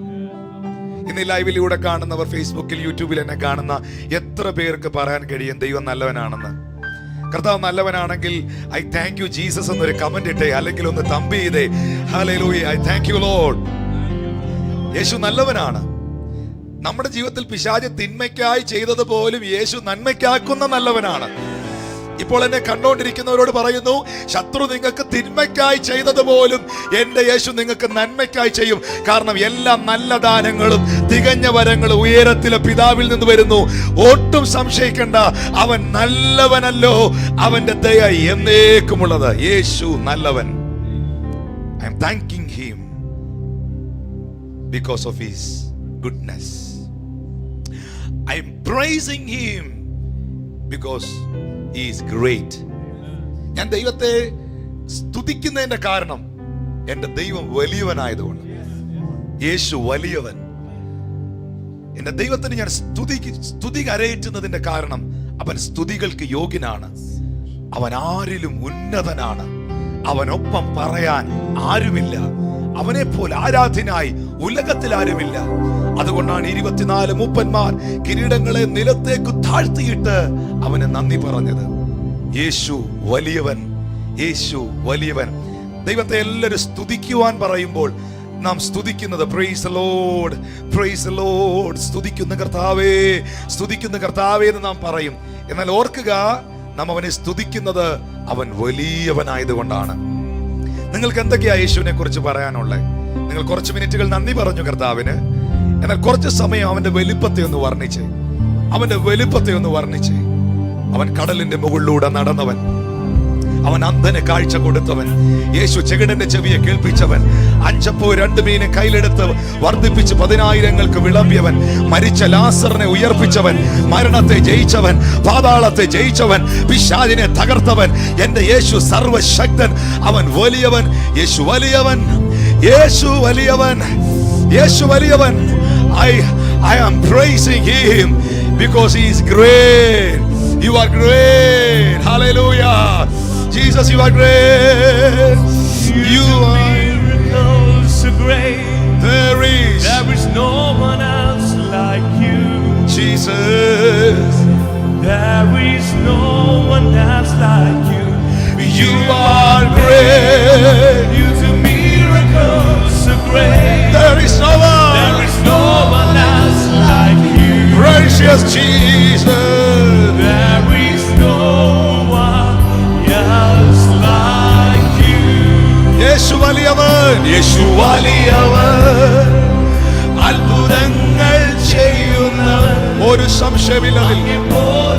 ഇന്ന് ലൈവിലൂടെ കാണുന്നവർ, ഫേസ്ബുക്കിൽ യൂട്യൂബിൽ എന്നെ കാണുന്ന എത്ര പേർക്ക് പറയാൻ കഴിയും ദൈവം നല്ലവനാണെന്ന്? കർത്താവ് നല്ലവനാണെങ്കിൽ ഐ താങ്ക് യു ജീസസ് എന്നൊരു കമന്റ് ഇട്ടേ, അല്ലെങ്കിൽ ഒന്ന് തമ്പി ചെയ്തേ, hallelujah, I thank you Lord. യേശു നല്ലവനാണ്. നമ്മുടെ ജീവിതത്തിൽ പിശാച് തിന്മയ്ക്കായി ചെയ്തത് പോലും യേശു നന്മയ്ക്കാക്കുന്ന നല്ലവനാണ്. ഇപ്പോൾ എന്നെ കണ്ടോണ്ടിരിക്കുന്നവരോട് പറയുന്നു, ശത്രു നിങ്ങൾക്ക് തിന്മയ്ക്കായി ചെയ്തത് പോലും എന്റെ യേശു നിങ്ങൾക്ക് നന്മയ്ക്കായി ചെയ്യും. കാരണം എല്ലാ നല്ല ദാനങ്ങളും തികഞ്ഞ വരങ്ങളും ഉയരത്തിലെ പിതാവിൽ നിന്ന് വരുന്നു. ഒട്ടും സംശയിക്കണ്ട, അവൻ നല്ലവനല്ലോ, അവന്റെ ദയ എന്നേക്കുമുള്ളത്. യേശു നല്ലവൻ. I M thanking him because of his goodness. I am praising him because he is great. ഞാൻ ദൈവത്തെ സ്തുതിക്കുന്നതിന്റെ കാരണം എന്റെ ദൈവം വലിയവനായതുകൊണ്ട്. യേശു വലിയവൻ. എന്റെ ദൈവത്തിന് ഞാൻ സ്തുതി കരയേറ്റുന്നതിന്റെ കാരണം അവൻ സ്തുതികൾക്ക് യോഗ്യനാണ്. അവൻ ആരിലും ഉന്നതനാണ്. അവനൊപ്പം പറയാൻ ആരുമില്ല. അവനെ പോലെ ആരാധ്യനായി ഉലകത്തിൽ ആരുമില്ല. അതുകൊണ്ടാണ് 24 മൂപ്പന്മാർ കിരീടങ്ങളെ നിലത്തേക്ക് താഴ്ത്തിയിട്ട് അവന് നന്ദി പറഞ്ഞത്. യേശു വലിയവൻ, യേശു വലിയവൻ. ദൈവത്തെ എല്ലാവരും സ്തുതിക്കുവാൻ പറയുമ്പോൾ നാം സ്തുതിക്കുന്നത് praise the Lord, praise the Lord, സ്തുതിക്കുന്ന കർത്താവേ, സ്തുതിക്കുന്ന കർത്താവേ എന്ന് നാം പറയും. എന്നാൽ ഓർക്കുക, നാം അവനെ സ്തുതിക്കുന്നത് അവൻ വലിയവനായതുകൊണ്ടാണ്. നിങ്ങൾക്ക് എന്തൊക്കെയാ യേശുവിനെ കുറിച്ച് പറയാനുള്ളത്? നിങ്ങൾ കുറച്ച് മിനിറ്റുകൾ നന്ദി പറഞ്ഞു കർത്താവിന്. എന്നാൽ കുറച്ച് സമയം അവന്റെ വലിപ്പത്തെ ഒന്ന് വർണ്ണിച്ചേ, അവന്റെ വലിപ്പത്തെ ഒന്ന് വർണ്ണിച്ചേ. അവൻ കടലിന്റെ മുകളിലൂടെ നടന്നവൻ, അവൻ അന്ധന് കാഴ്ച കൊടുത്തവൻ, യേശു ചെകിടന്റെ ചെവിയെ കേൾപ്പിച്ചവൻ, 5 അപ്പവും 2 മീനും കയ്യിലെടുത്ത് വർദ്ധിപ്പിച്ച് 10,000 വിളമ്പിയവൻ, മരിച്ച ലാസറിനെ ഉയർപ്പിച്ചവൻ, മരണത്തെ ജയിച്ചവൻ, പാതാളത്തെ ജയിച്ചവൻ, പിശാചിനെ തകർത്തവൻ. എന്റെ യേശു സർവശക്തൻ, അവൻ വലിയവൻ. യേശു വലിയവൻ, യേശു വലിയവൻ, യേശു വലിയവൻ. I am praising him because he is great. You are great. Hallelujah. Jesus, you are great. You are miracles so great. There is no one else like you. Jesus. There is no one else like you. You are great. You do miracles so great. There is no one. There is no one else like you. Precious Jesus. There is no one else like you. യേശു വലിയവൻ, യേശു വലിയവൻ, അത്ഭുതങ്ങൾ ചെയ്യുന്നവൻ, ഒരു സംശയമില്ലതിൽ. അങ്ങേ പോലെ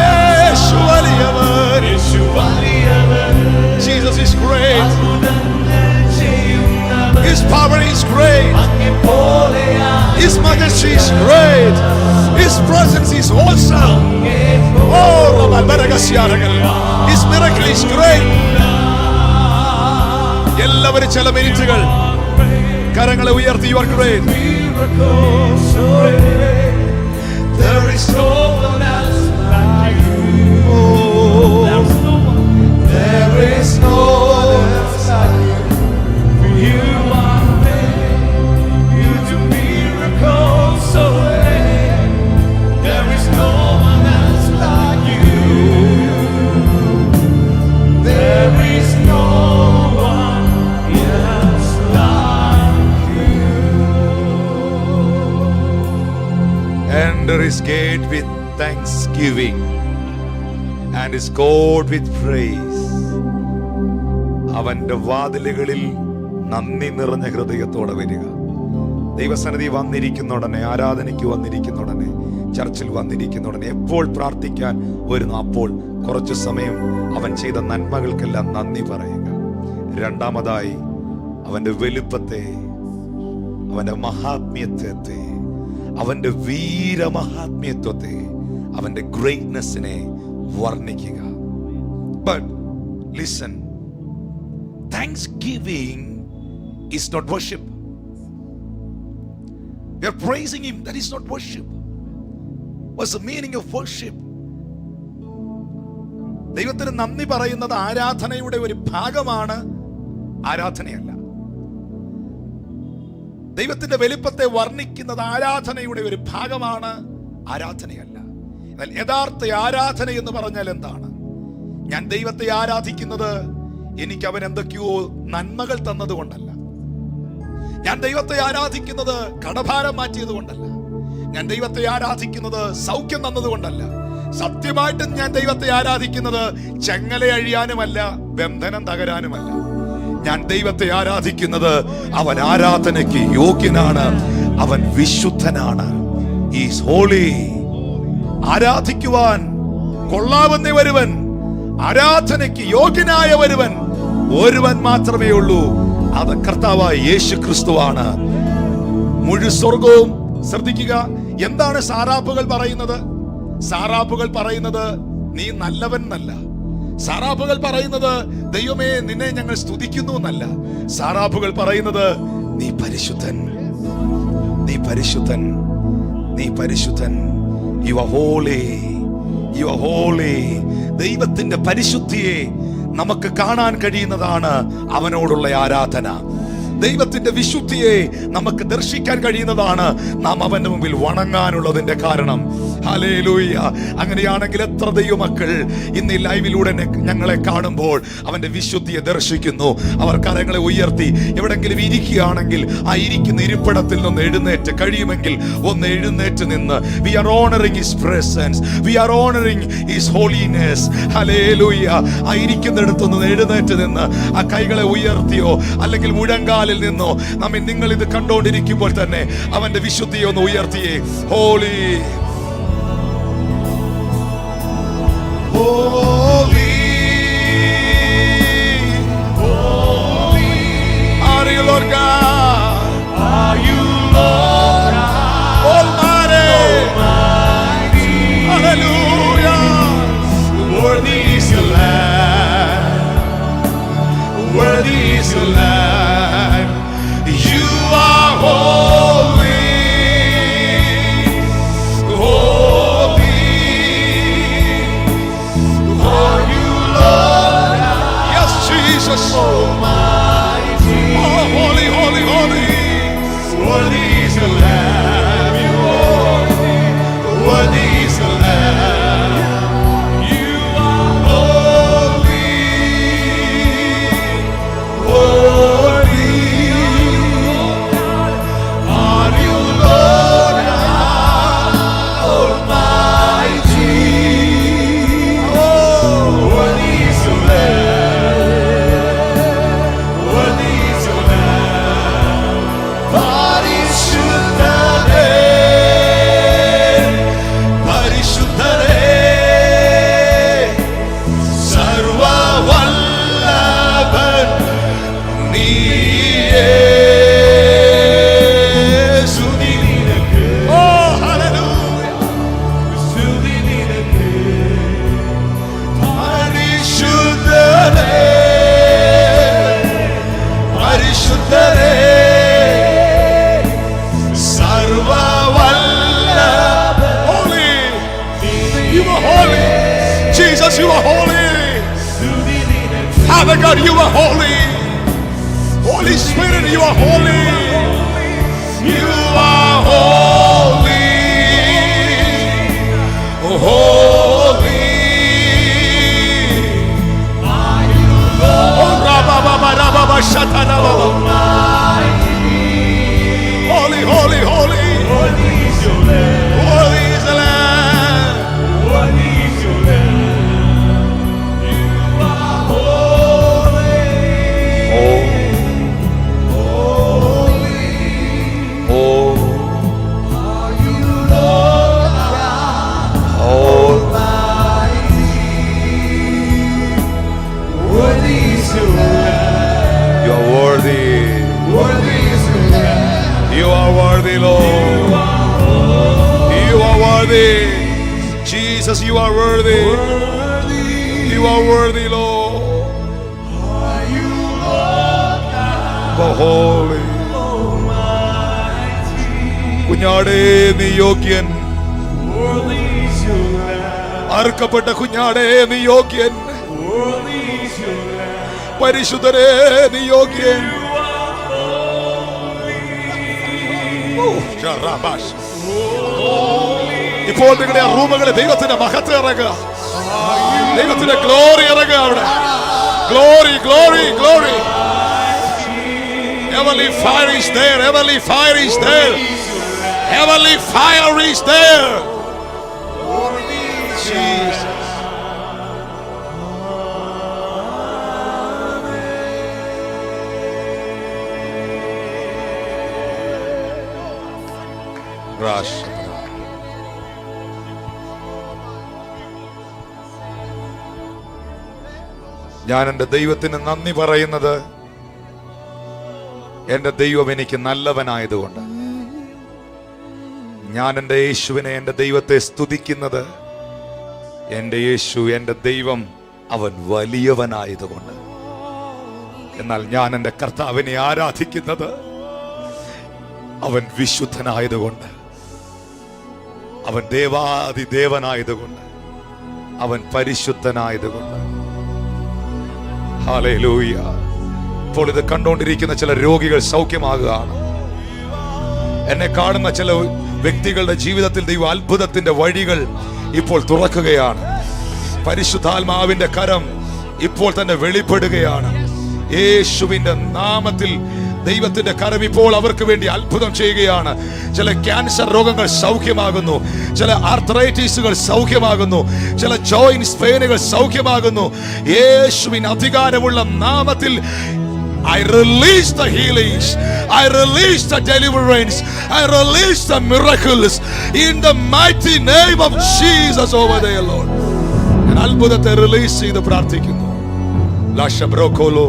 യേശു വലിയവൻ. Jesus is great. His power is great. His majesty is great. His presence is awesome. Oh, His miracle is great. എല്ലാവരും ചില മിനിറ്റുകൾ കരങ്ങളെ ഉയർത്തി. You are great. There is no one else like you. There is no one else like you. You are great. You do miracles so great. There is no one else like you. There is no one else like you. Enter his gate with thanksgiving and his court with praise. അവന്റെ വാതിലുകളിൽ നന്ദി നിറഞ്ഞ ഹൃദയത്തോടെ വരിക. ദൈവസന്നിധി വന്നിരിക്കുന്ന ഉടനെ, ആരാധനയ്ക്ക് വന്നിരിക്കുന്ന ഉടനെ, ചർച്ചിൽ വന്നിരിക്കുന്ന ഉടനെ, എപ്പോൾ പ്രാർത്ഥിക്കാൻ വരുന്നു അപ്പോൾ കുറച്ചു സമയം അവൻ ചെയ്ത നന്മകൾക്കെല്ലാം നന്ദി പറയുക. രണ്ടാമതായി അവന്റെ വലുപ്പത്തെ, അവന്റെ മഹാത്മ്യത്വത്തെ, അവന്റെ വീരമഹാത്മ്യത്വത്തെ, അവന്റെ ഗ്രേറ്റ്നെസ്സിനെ വർണ്ണിക്കുക. But listen, thanksgiving is not worship. We are praising him, that is not worship. What's the meaning of worship? ദൈവത്തിന് നന്ദി പറയുന്നത് ആരാധനയുടെ ഒരു ഭാഗമാണ്, ആരാധനയല്ല. ദൈവത്തിന്റെ വലിപ്പത്തെ വർണ്ണിക്കുന്നത് ആരാധനയുടെ ഒരു ഭാഗമാണ്, ആരാധനയല്ല. എന്നാൽ യഥാർത്ഥ ആരാധന എന്ന് പറഞ്ഞാൽ എന്താണ്? ഞാൻ ദൈവത്തെ ആരാധിക്കുന്നത് എനിക്ക് അവൻ എന്തൊക്കെയോ നന്മകൾ തന്നതുകൊണ്ടല്ല. ഞാൻ ദൈവത്തെ ആരാധിക്കുന്നത് കടഭാരം മാറ്റിയത് കൊണ്ടല്ല. ഞാൻ ദൈവത്തെ ആരാധിക്കുന്നത് സൗഖ്യം തന്നതുകൊണ്ടല്ല. സത്യമായിട്ടും ഞാൻ ദൈവത്തെ ആരാധിക്കുന്നത് ചെങ്ങല അഴിയാനുമല്ല, ബന്ധനം തകരാനുമല്ല. ഞാൻ ദൈവത്തെ ആരാധിക്കുന്നത് അവൻ ആരാധനയ്ക്ക് യോഗ്യനാണ്, അവൻ വിശുദ്ധനാണ്. Is holy. ആരാധിക്കുവാൻ കൊള്ളാവുന്ന ഒരുവൻ, ആരാധനയ്ക്ക് യോഗ്യനായ ഒരുവൻ ഒരുവൻ മാത്രമേ ഉള്ളൂ, അത് കർത്താവായ യേശു ക്രിസ്തുവാണ്. മുഴു സ്വർഗവും ശ്രദ്ധിക്കുക. എന്താണ് സാറാപ്പുകൾ പറയുന്നത്? സാറാപ്പുകൾ പറയുന്നത് നീ നല്ലവൻ എന്നല്ല. സാറാപ്പുകൾ പറയുന്നത് ദൈവമേ നിന്നെ ഞങ്ങൾ സ്തുതിക്കുന്നു എന്നല്ല. സാറാപ്പുകൾ പറയുന്നത് നീ പരിശുദ്ധൻ, നീ പരിശുദ്ധൻ, നീ പരിശുദ്ധൻ. You are holy, you are holy. ദൈവത്തിന്റെ പരിശുദ്ധിയെ നമുക്ക് കാണാൻ കഴിയുന്നതാണ് അവനോടുള്ള ആരാധന. ദൈവത്തിന്റെ വിശുദ്ധിയെ നമുക്ക് ദർശിക്കാൻ കഴിയുന്നതാണ് നാം അവന്റെ മുമ്പിൽ വണങ്ങാനുള്ളതിന്റെ കാരണം. ഹല്ലേലൂയ. അങ്ങനെയാണെങ്കിൽ എത്ര ദൈവമക്കൾ ഇന്ന് ഈ ലൈവിലൂടെ ഞങ്ങളെ കാണുമ്പോൾ അവന്റെ വിശുദ്ധിയെ ദർശിക്കുന്നു. അവർ കരങ്ങളെ ഉയർത്തി എവിടെങ്കിലും ഇരിക്കുകയാണെങ്കിൽ ആ ഇരിക്കുന്ന ഇരിപ്പിടത്തിൽ നിന്ന് എഴുന്നേറ്റ് കഴിയുമെങ്കിൽ ഒന്ന് എഴുന്നേറ്റ് നിന്ന് we are honoring his presence, we are honoring his holiness. Hallelujah. ആ ഇരിക്കുന്നിടത്തുനിന്ന് എഴുന്നേറ്റ് നിന്ന് ആ കൈകളെ ഉയർത്തിയോ അല്ലെങ്കിൽ മുഴങ്കാലിൽ നിന്നോ നിങ്ങൾ ഇത് കണ്ടുകൊണ്ടിരിക്കുമ്പോൾ തന്നെ അവന്റെ വിശുദ്ധിയെ ഒന്ന് ഉയർത്തിയേ. Holy, holy, holy are you, Lord God? Are you Lord God? Almighty, Almighty. Worthy is the Lamb. Worthy is the Lamb. You are holy. Holy are you, Lord. Yes, Jesus. Almighty. Oh, holy, holy, holy. Worthy is the Lamb. You are worthy. Worthy is the Lamb. You are holy. Worthy are you, Lord Almighty. Oh, worthy is the Lamb. Worthy is the Lamb. പരിശുദ്ധരേ, പരിശുദ്ധരേ, സർവ്വവല്ലഭൻ നീയേ. സ്തുതി നിനക്ക്. ഓ, hallelujah. സ്തുതി നിനക്ക്. പരിശുദ്ധരേ, പരിശുദ്ധരേ, സർവ്വവല്ലഭൻ. Holy. You are holy. Jesus, you are holy. Father God, you are holy. Holy Spirit, you are holy. You are holy. Holy. Oh, Rabba, Rabba, Shatana, holy, holy, holy. Holy is your Lamb. Holy is the Lamb. Holy is your Lamb. You are holy. Holy. Oh, Are you, Lord Almighty? Worthy is your Lamb. you are worthy. Worthy is your Lamb. You are worthy, Lord. You are worthy. Jesus, you are worthy. You are worthy, Lord. Are you, Lord Oh, holy. കുഞ്ഞാടേ നീ യോഗ്യൻ. Worthy is your Lamb. അറുക്കപ്പെട്ട കുഞ്ഞാടേ നീ യോഗ്യൻ. Worthy is your Lamb. പരിശുദ്ധരേ നീ യോഗ്യൻ. Oh, ശറബാഷ്. ഇപ്പോൾ നിങ്ങളുടെ ആ റൂമുകളിൽ ദൈവത്തിന്റെ മഹത്വം ഇറങ്ങുക. ദൈവത്തിന്റെ ഗ്ലോറി ഇറങ്ങുക അവിടെ. Glory, glory, glory. Heavenly fire is there. Heavenly fire is there. Heavenly fire is there. Jesus. Rush. ഞാൻ എൻ്റെ ദൈവത്തിന് നന്ദി പറയുന്നത് എൻ്റെ ദൈവം എനിക്ക് നല്ലവനായതുകൊണ്ട്. ഞാൻ എൻ്റെ യേശുവിനെ, എൻ്റെ ദൈവത്തെ സ്തുതിക്കുന്നത് എൻ്റെ യേശു, എൻ്റെ ദൈവം, അവൻ വലിയവനായതുകൊണ്ട്. എന്നാൽ ഞാൻ എൻ്റെ കർത്താവിനെ ആരാധിക്കുന്നത് അവൻ വിശുദ്ധനായതുകൊണ്ട്, അവൻ ദേവാദിദേവനായതുകൊണ്ട്, അവൻ പരിശുദ്ധനായതുകൊണ്ട്. ഹല്ലേലൂയ. ഇപ്പോൾ ഇത് കണ്ടുകൊണ്ടിരിക്കുന്ന ചില രോഗികൾ സൗഖ്യമാകുകയാണ്. എന്നെ കാണുന്ന ചില വ്യക്തികളുടെ ജീവിതത്തിൽ ദൈവം അത്ഭുതത്തിന്റെ വഴികൾ ഇപ്പോൾ തുറക്കുകയാണ്. പരിശുദ്ധാത്മാവിന്റെ കരം ഇപ്പോൾ തന്നെ വെളിപ്പെടുകയാണ്. യേശുവിന്റെ നാമത്തിൽ ദൈവത്തിന്റെ കരം ഇപ്പോൾ അവർക്ക് വേണ്ടി അത്ഭുതം ചെയ്യുകയാണ്. ചില ക്യാൻസർ രോഗങ്ങൾ സൗഖ്യമാകുന്നു, ചില ആർത്രൈറ്റിസുകൾ സൗഖ്യമാകുന്നു, ചില ജോയിന്റ്സ് പെയിനുകൾ സൗഖ്യമാകുന്നു. യേശുവിൻ അധികാരമുള്ള നാമത്തിൽ I release the healings, I release the deliverance, I release the miracles in the mighty name of Jesus over there, Lord. ഞാൻ അത്ഭുതത്തെ റിലീസ് ചെയ്ത് പ്രാർത്ഥിക്കുന്നു. ലാഷബ്രോക്കോലോ,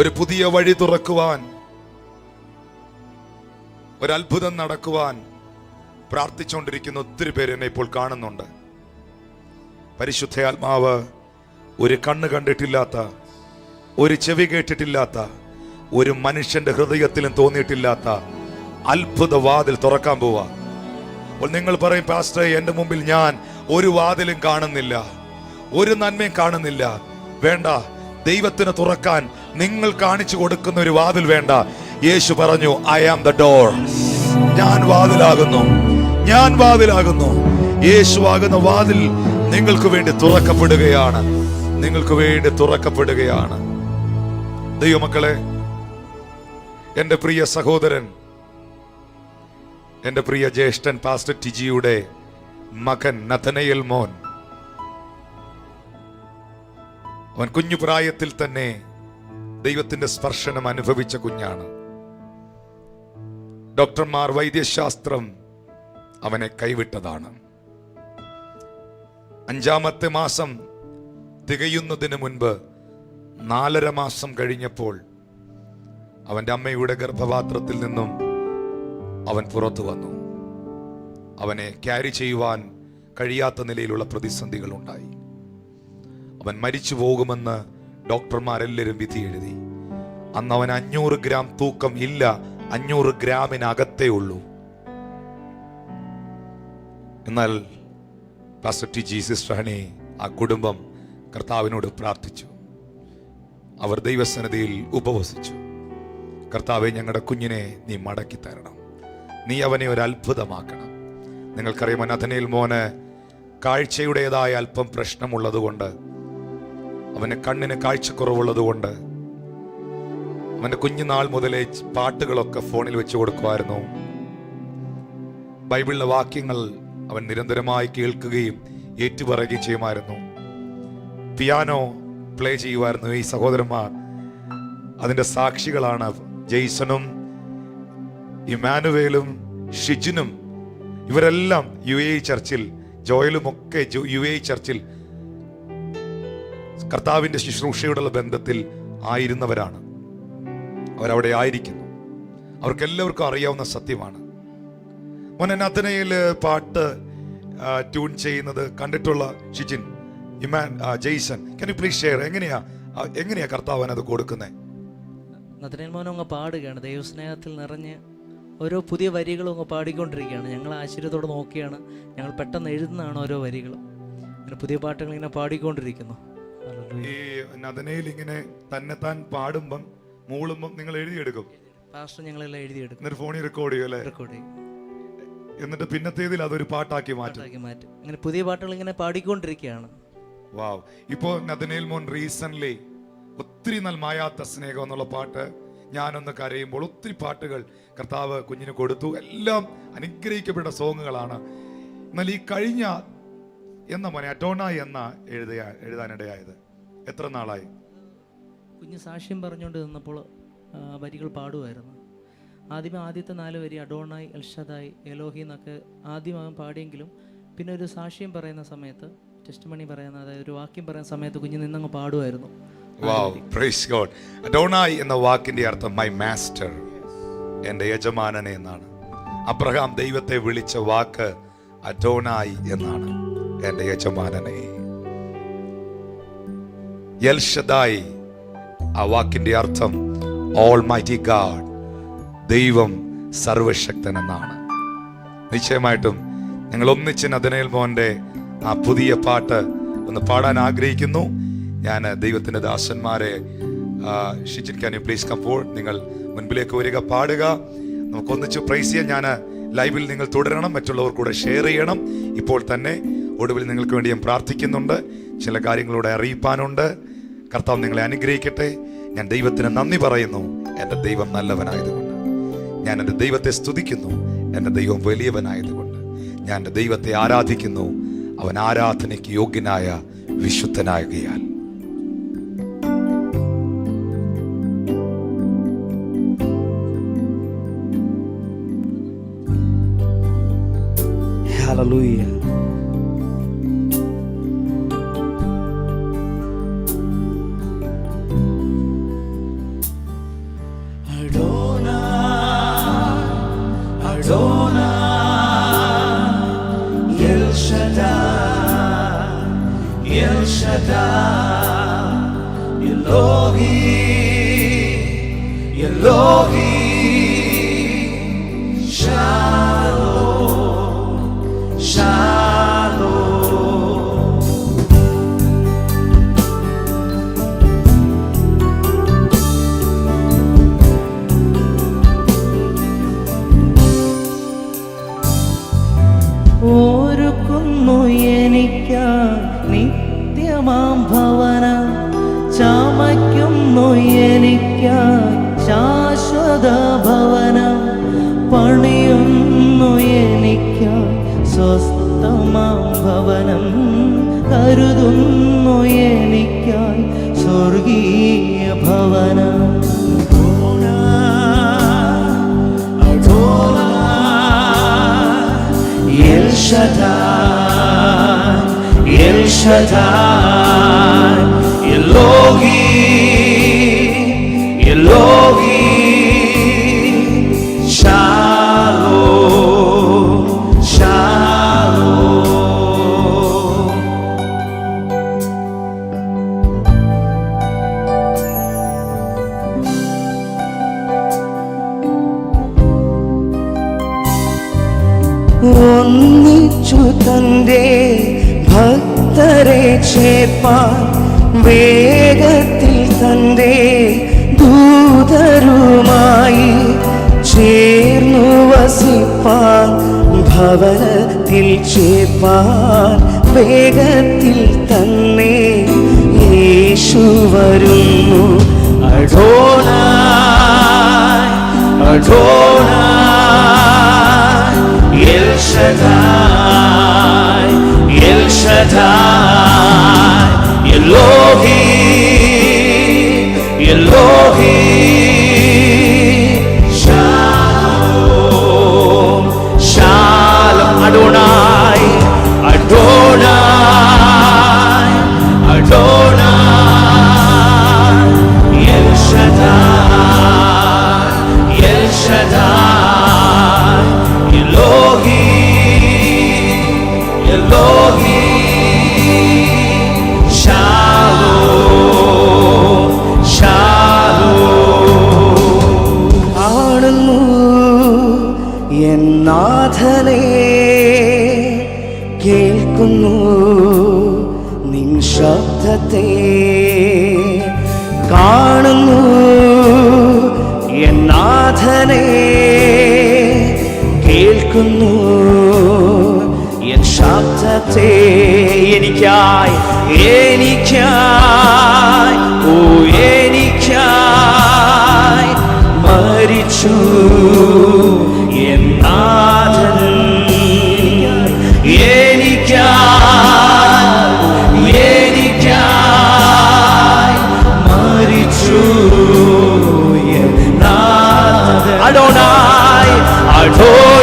ഒരു പുതിയ വഴി തുറക്കുവാൻ, ഒരു അത്ഭുതം നടക്കുവാൻ പ്രാർത്ഥിച്ചുകൊണ്ടിരിക്കുന്ന ഒത്തിരി പേര് എന്നെ ഇപ്പോൾ കാണുന്നുണ്ട്. പരിശുദ്ധാത്മാവ് ഒരു കണ്ണ് കണ്ടിട്ടില്ലാത്ത, ഒരു ചെവി കേട്ടിട്ടില്ലാത്ത, ഒരു മനുഷ്യന്റെ ഹൃദയത്തിലും തോന്നിയിട്ടില്ലാത്ത അത്ഭുത വാതിൽ തുറക്കാൻ പോവാ. അപ്പോൾ നിങ്ങൾ പറയും, പാസ്റ്റർ, എൻ്റെ മുമ്പിൽ ഞാൻ ഒരു വാതിലും കാണുന്നില്ല, ഒരു നന്മയും കാണുന്നില്ല. വേണ്ട, ദൈവത്തിന് തുറക്കാൻ നിങ്ങൾ കാണിച്ചു കൊടുക്കുന്ന ഒരു വാതിൽ വേണ്ട. യേശു പറഞ്ഞു, ഐ ആം ദ ഡോർ. ഞാൻ വാതിലാകുന്നു, ഞാൻ വാതിലാകുന്നു. യേശു ആകുന്ന വാതിൽ നിങ്ങൾക്ക് വേണ്ടി തുറക്കപ്പെടുകയാണ്, നിങ്ങൾക്ക് വേണ്ടി തുറക്കപ്പെടുകയാണ്. ദൈവമക്കളെ, എൻ്റെ പ്രിയ സഹോദരൻ, എൻ്റെ പ്രിയ ജ്യേഷ്ഠൻ പാസ്റ്റർ ടിജിയുടെ മകൻ നഥനയേൽ മോൻ, അവൻ കുഞ്ഞു പ്രായത്തിൽ തന്നെ ദൈവത്തിന്റെ സ്പർശനം അനുഭവിച്ച കുഞ്ഞാണ്. ഡോക്ടർമാർ, വൈദ്യശാസ്ത്രം അവനെ കൈവിട്ടതാണ്. 5-ാമത്തെ മാസം തികയുന്നതിന് മുൻപ് 4.5 മാസം കഴിഞ്ഞപ്പോൾ അവന്റെ അമ്മയുടെ ഗർഭപാത്രത്തിൽ നിന്നും അവൻ പുറത്തു വന്നു. അവനെ ക്യാരി ചെയ്യുവാൻ കഴിയാത്ത നിലയിലുള്ള പ്രതിസന്ധികൾ ഉണ്ടായി. അവൻ മരിച്ചു പോകുമെന്ന് ഡോക്ടർമാരെല്ലാവരും വിധി എഴുതി. അന്ന് അവൻ 500 ഗ്രാം തൂക്കം ഇല്ല, 500 ഗ്രാമിനകത്തേ ഉള്ളൂ. എന്നാൽ പാസ്റ്റർ ടി.ജി. സിസ്റ്റർ ഹണി, ആ കുടുംബം കർത്താവിനോട് പ്രാർത്ഥിച്ചു. അവർ ദൈവസന്നിധിയിൽ ഉപവസിച്ചു. കർത്താവെ, ഞങ്ങളുടെ കുഞ്ഞിനെ നീ മടക്കി തരണം, നീ അവനെ ഒരു അത്ഭുതമാക്കണം. നിങ്ങൾക്കറിയാമോ, നഥനയേൽ മോന് കാഴ്ചയുടേതായ അല്പം പ്രശ്നമുള്ളതുകൊണ്ട്, അവന് കണ്ണിന് കാഴ്ചക്കുറവുള്ളതുകൊണ്ട് അവന്റെ കുഞ്ഞുനാൾ മുതലേ പാട്ടുകളൊക്കെ ഫോണിൽ വെച്ച് കൊടുക്കുമായിരുന്നു. ബൈബിളിലെ വാക്യങ്ങൾ അവൻ നിരന്തരമായി കേൾക്കുകയും ഏറ്റുപറയുകയും ചെയ്യുമായിരുന്നു. പിയാനോ പ്ലേ ചെയ്യുമായിരുന്നു. ഈ സഹോദരന്മാർ അതിന്റെ സാക്ഷികളാണ്. ജെയ്സണും ഇമാനുവേലും ഷിജിനും ഇവരെല്ലാം UAE ചർച്ചിൽ, ജോയലും ഒക്കെ UAE ചർച്ചിൽ കർത്താവിന്റെ ശുശ്രൂഷയോടുള്ള ബന്ധത്തിൽ ആയിരുന്നവരാണ്. അവരവിടെ ആയിരിക്കുന്നു. അവർക്കെല്ലാവർക്കും അറിയാവുന്ന സത്യമാണ്. മോനെ, നഥനയേൽ പാട്ട് ട്യൂൺ ചെയ്യുന്നത് കണ്ടിട്ടുള്ള Shijin, Jason, can you please share? എങ്ങനെയാ കർത്താവൻ അത് കൊടുക്കുന്നത്? നഥനയേൽ മോൻ അങ്ങ് പാടുകയാണ്, ദൈവസ്നേഹത്തിൽ നിറഞ്ഞ് ഓരോ പുതിയ വരികളും അങ്ങ് പാടിക്കൊണ്ടിരിക്കുകയാണ്. ഞങ്ങൾ ആശ്ചര്യത്തോടെ നോക്കിയാണ്, ഞങ്ങൾ പെട്ടെന്ന് എഴുതുന്നതാണ് ഓരോ വരികളും. അങ്ങനെ പുതിയ പാട്ടുകൾ ഇങ്ങനെ പാടിക്കൊണ്ടിരിക്കുന്നു. ഈ നഥനയേൽ ഇങ്ങനെ തന്നെ താൻ പാടുമ്പം മൂളുമ്പം നിങ്ങൾ എഴുതിയെടുക്കും? പാസ്റ്റർ ഞങ്ങളെല്ലാം എഴുതിയെടുക്കും, എന്നിട്ട് ഫോണിൽ റെക്കോർഡ് ചെയ്യും അല്ലേ? റെക്കോർഡ് ചെയ്യും. എന്നിട്ട് പിന്നത്തേതിൽ അതൊരു പാട്ടാക്കി മാറ്റും. അങ്ങനെ പുതിയ പാട്ടുകൾ ഇങ്ങനെ പാടിക്കൊണ്ടിരിക്കുകയാണ്. വാവ്. ഇപ്പോ നഥനയേൽ മോൻ റീസെന്റ് ഒത്തിരി മായാത്ത സ്നേഹം എന്നുള്ള പാട്ട്, ഞാനൊന്ന് കരയുമ്പോൾ, ഒത്തിരി പാട്ടുകൾ കർത്താവ് കുഞ്ഞിന് കൊടുത്തു. എല്ലാം അനുഗ്രഹിക്കപ്പെട്ട സോങ്ങുകളാണ്. എന്നാൽ ഈ കഴിഞ്ഞ മോനെ അഡോണായി എഴുതാനിടയായത് എത്ര നാളായി? കുഞ്ഞ് സാക്ഷ്യം പറഞ്ഞുകൊണ്ട് നിന്നപ്പോൾ വരികൾ പാടുമായിരുന്നു. ആദ്യത്തെ 4 വരി അഡോണായി, എൽഷദായി, എലോഹി എന്നൊക്കെ ആദ്യം അവൻ പാടിയെങ്കിലും പിന്നെ ഒരു സാക്ഷ്യം പറയുന്ന സമയത്ത്, ടെസ്റ്റ് മണി പറയുന്ന, അതായത് ഒരു വാക്യം പറയുന്ന സമയത്ത് കുഞ്ഞ് നിന്നങ്ങ് പാടുമായിരുന്നു. Praise God. അഡോണായി എന്ന വാക്കിന്റെ അർത്ഥം മൈ മാസ്റ്റർ, എൻ്റെ യജമാനനെ എന്നാണ്. അബ്രഹാം ദൈവത്തെ വിളിച്ച വാക്ക് അഡോണായി എന്നാണ്, എൻ്റെ യജമാനനെ. എൽഷദായി, ആ വാക്കിന്റെ അർത്ഥം ഓൾമൈറ്റി ഗാഡ്, ദൈവം സർവശക്തൻ എന്നാണ്. നിശ്ചയമായിട്ടും ഞങ്ങൾ ഒന്നിച്ച് നഥനയേൽ മോന്റെ ആ പുതിയ പാട്ട് ഒന്ന് പാടാൻ ആഗ്രഹിക്കുന്നു. ഞാൻ ദൈവത്തിന്റെ ദാസന്മാരെ, Shijin, can you please come forward? നിങ്ങൾ മുൻപിലേക്ക് വരിക, പാടുക, നമുക്കൊന്നിച്ച് പ്രൈസ് ചെയ്യാൻ. ഞാൻ ലൈവിൽ നിങ്ങൾ തുടരണം, മറ്റുള്ളവർ കൂടെ ഷെയർ ചെയ്യണം. ഇപ്പോൾ തന്നെ ഒടുവിൽ നിങ്ങൾക്ക് വേണ്ടി ഞാൻ പ്രാർത്ഥിക്കുന്നുണ്ട്. ചില കാര്യങ്ങളോടെ അറിയിപ്പാനുണ്ട്. കർത്താവ് നിങ്ങളെ അനുഗ്രഹിക്കട്ടെ. ഞാൻ ദൈവത്തിന് നന്ദി പറയുന്നു. എൻ്റെ ദൈവം നല്ലവനായതുകൊണ്ട് ഞാൻ എൻ്റെ ദൈവത്തെ സ്തുതിക്കുന്നു. എൻ്റെ ദൈവം വലിയവനായതുകൊണ്ട് ഞാൻ എൻ്റെ ദൈവത്തെ ആരാധിക്കുന്നു. അവൻ ആരാധനയ്ക്ക് യോഗ്യനായ വിശുദ്ധനാകുകയാൽ. Hallelujah. El Shaddai, Elohim, Elohim, Shalom, Shalom. ഒരുക്കുന്നു എനിക്ക് നിത്യമാം ഭവനം, ചമയ്ക്കുന്നു എനിക്ക് ശാശ്വത ഭവനം, പണിയുന്നു എനിക്ക് സ്വസ്ഥമാം ഭവനം, കരുതുന്നു എനിക്കായി സ്വർഗീയ ഭവനം. El Shaddai, El Shaddai, Elohim, Elohim, Shalom, Shalom. ഒന്നിച്ചു തന്റെ ഭക്തരെ ചേർപ്പാൻ വേഗത്തിൽ തന്റെ ദൂതരുമായി ചേർന്നു വസിപ്പാൻ, ഭവനത്തിൽ ചേർപ്പാൻ വേഗത്തിൽ തന്നെ യേശു വരുന്നു. Adonai, Adonai, El Shaddai, El Shaddai, Elohim, Elohim, Shalom, Shalom. Adonai, Adonai, Adonai, El Shaddai, El Shaddai, Elohim, Elohim, Shalom, Shalom. കാണുന്നു എന്നാഥനെ, കേൾക്കുന്നു നിൻ ശബ്ദത്തെ, കാണുന്നു എന്നാഥനെ, കേൾക്കുന്നു എൻ ശബ്ദത്തെ. എനിക്കായി, എനിക്കായി, ഓ എനിക്കായി മരിച്ചു എന്നാഥൻ, എനിക്കായി, എനിക്കായി മരിച്ചു എന്നാഥൻ. Adonai, Adonai.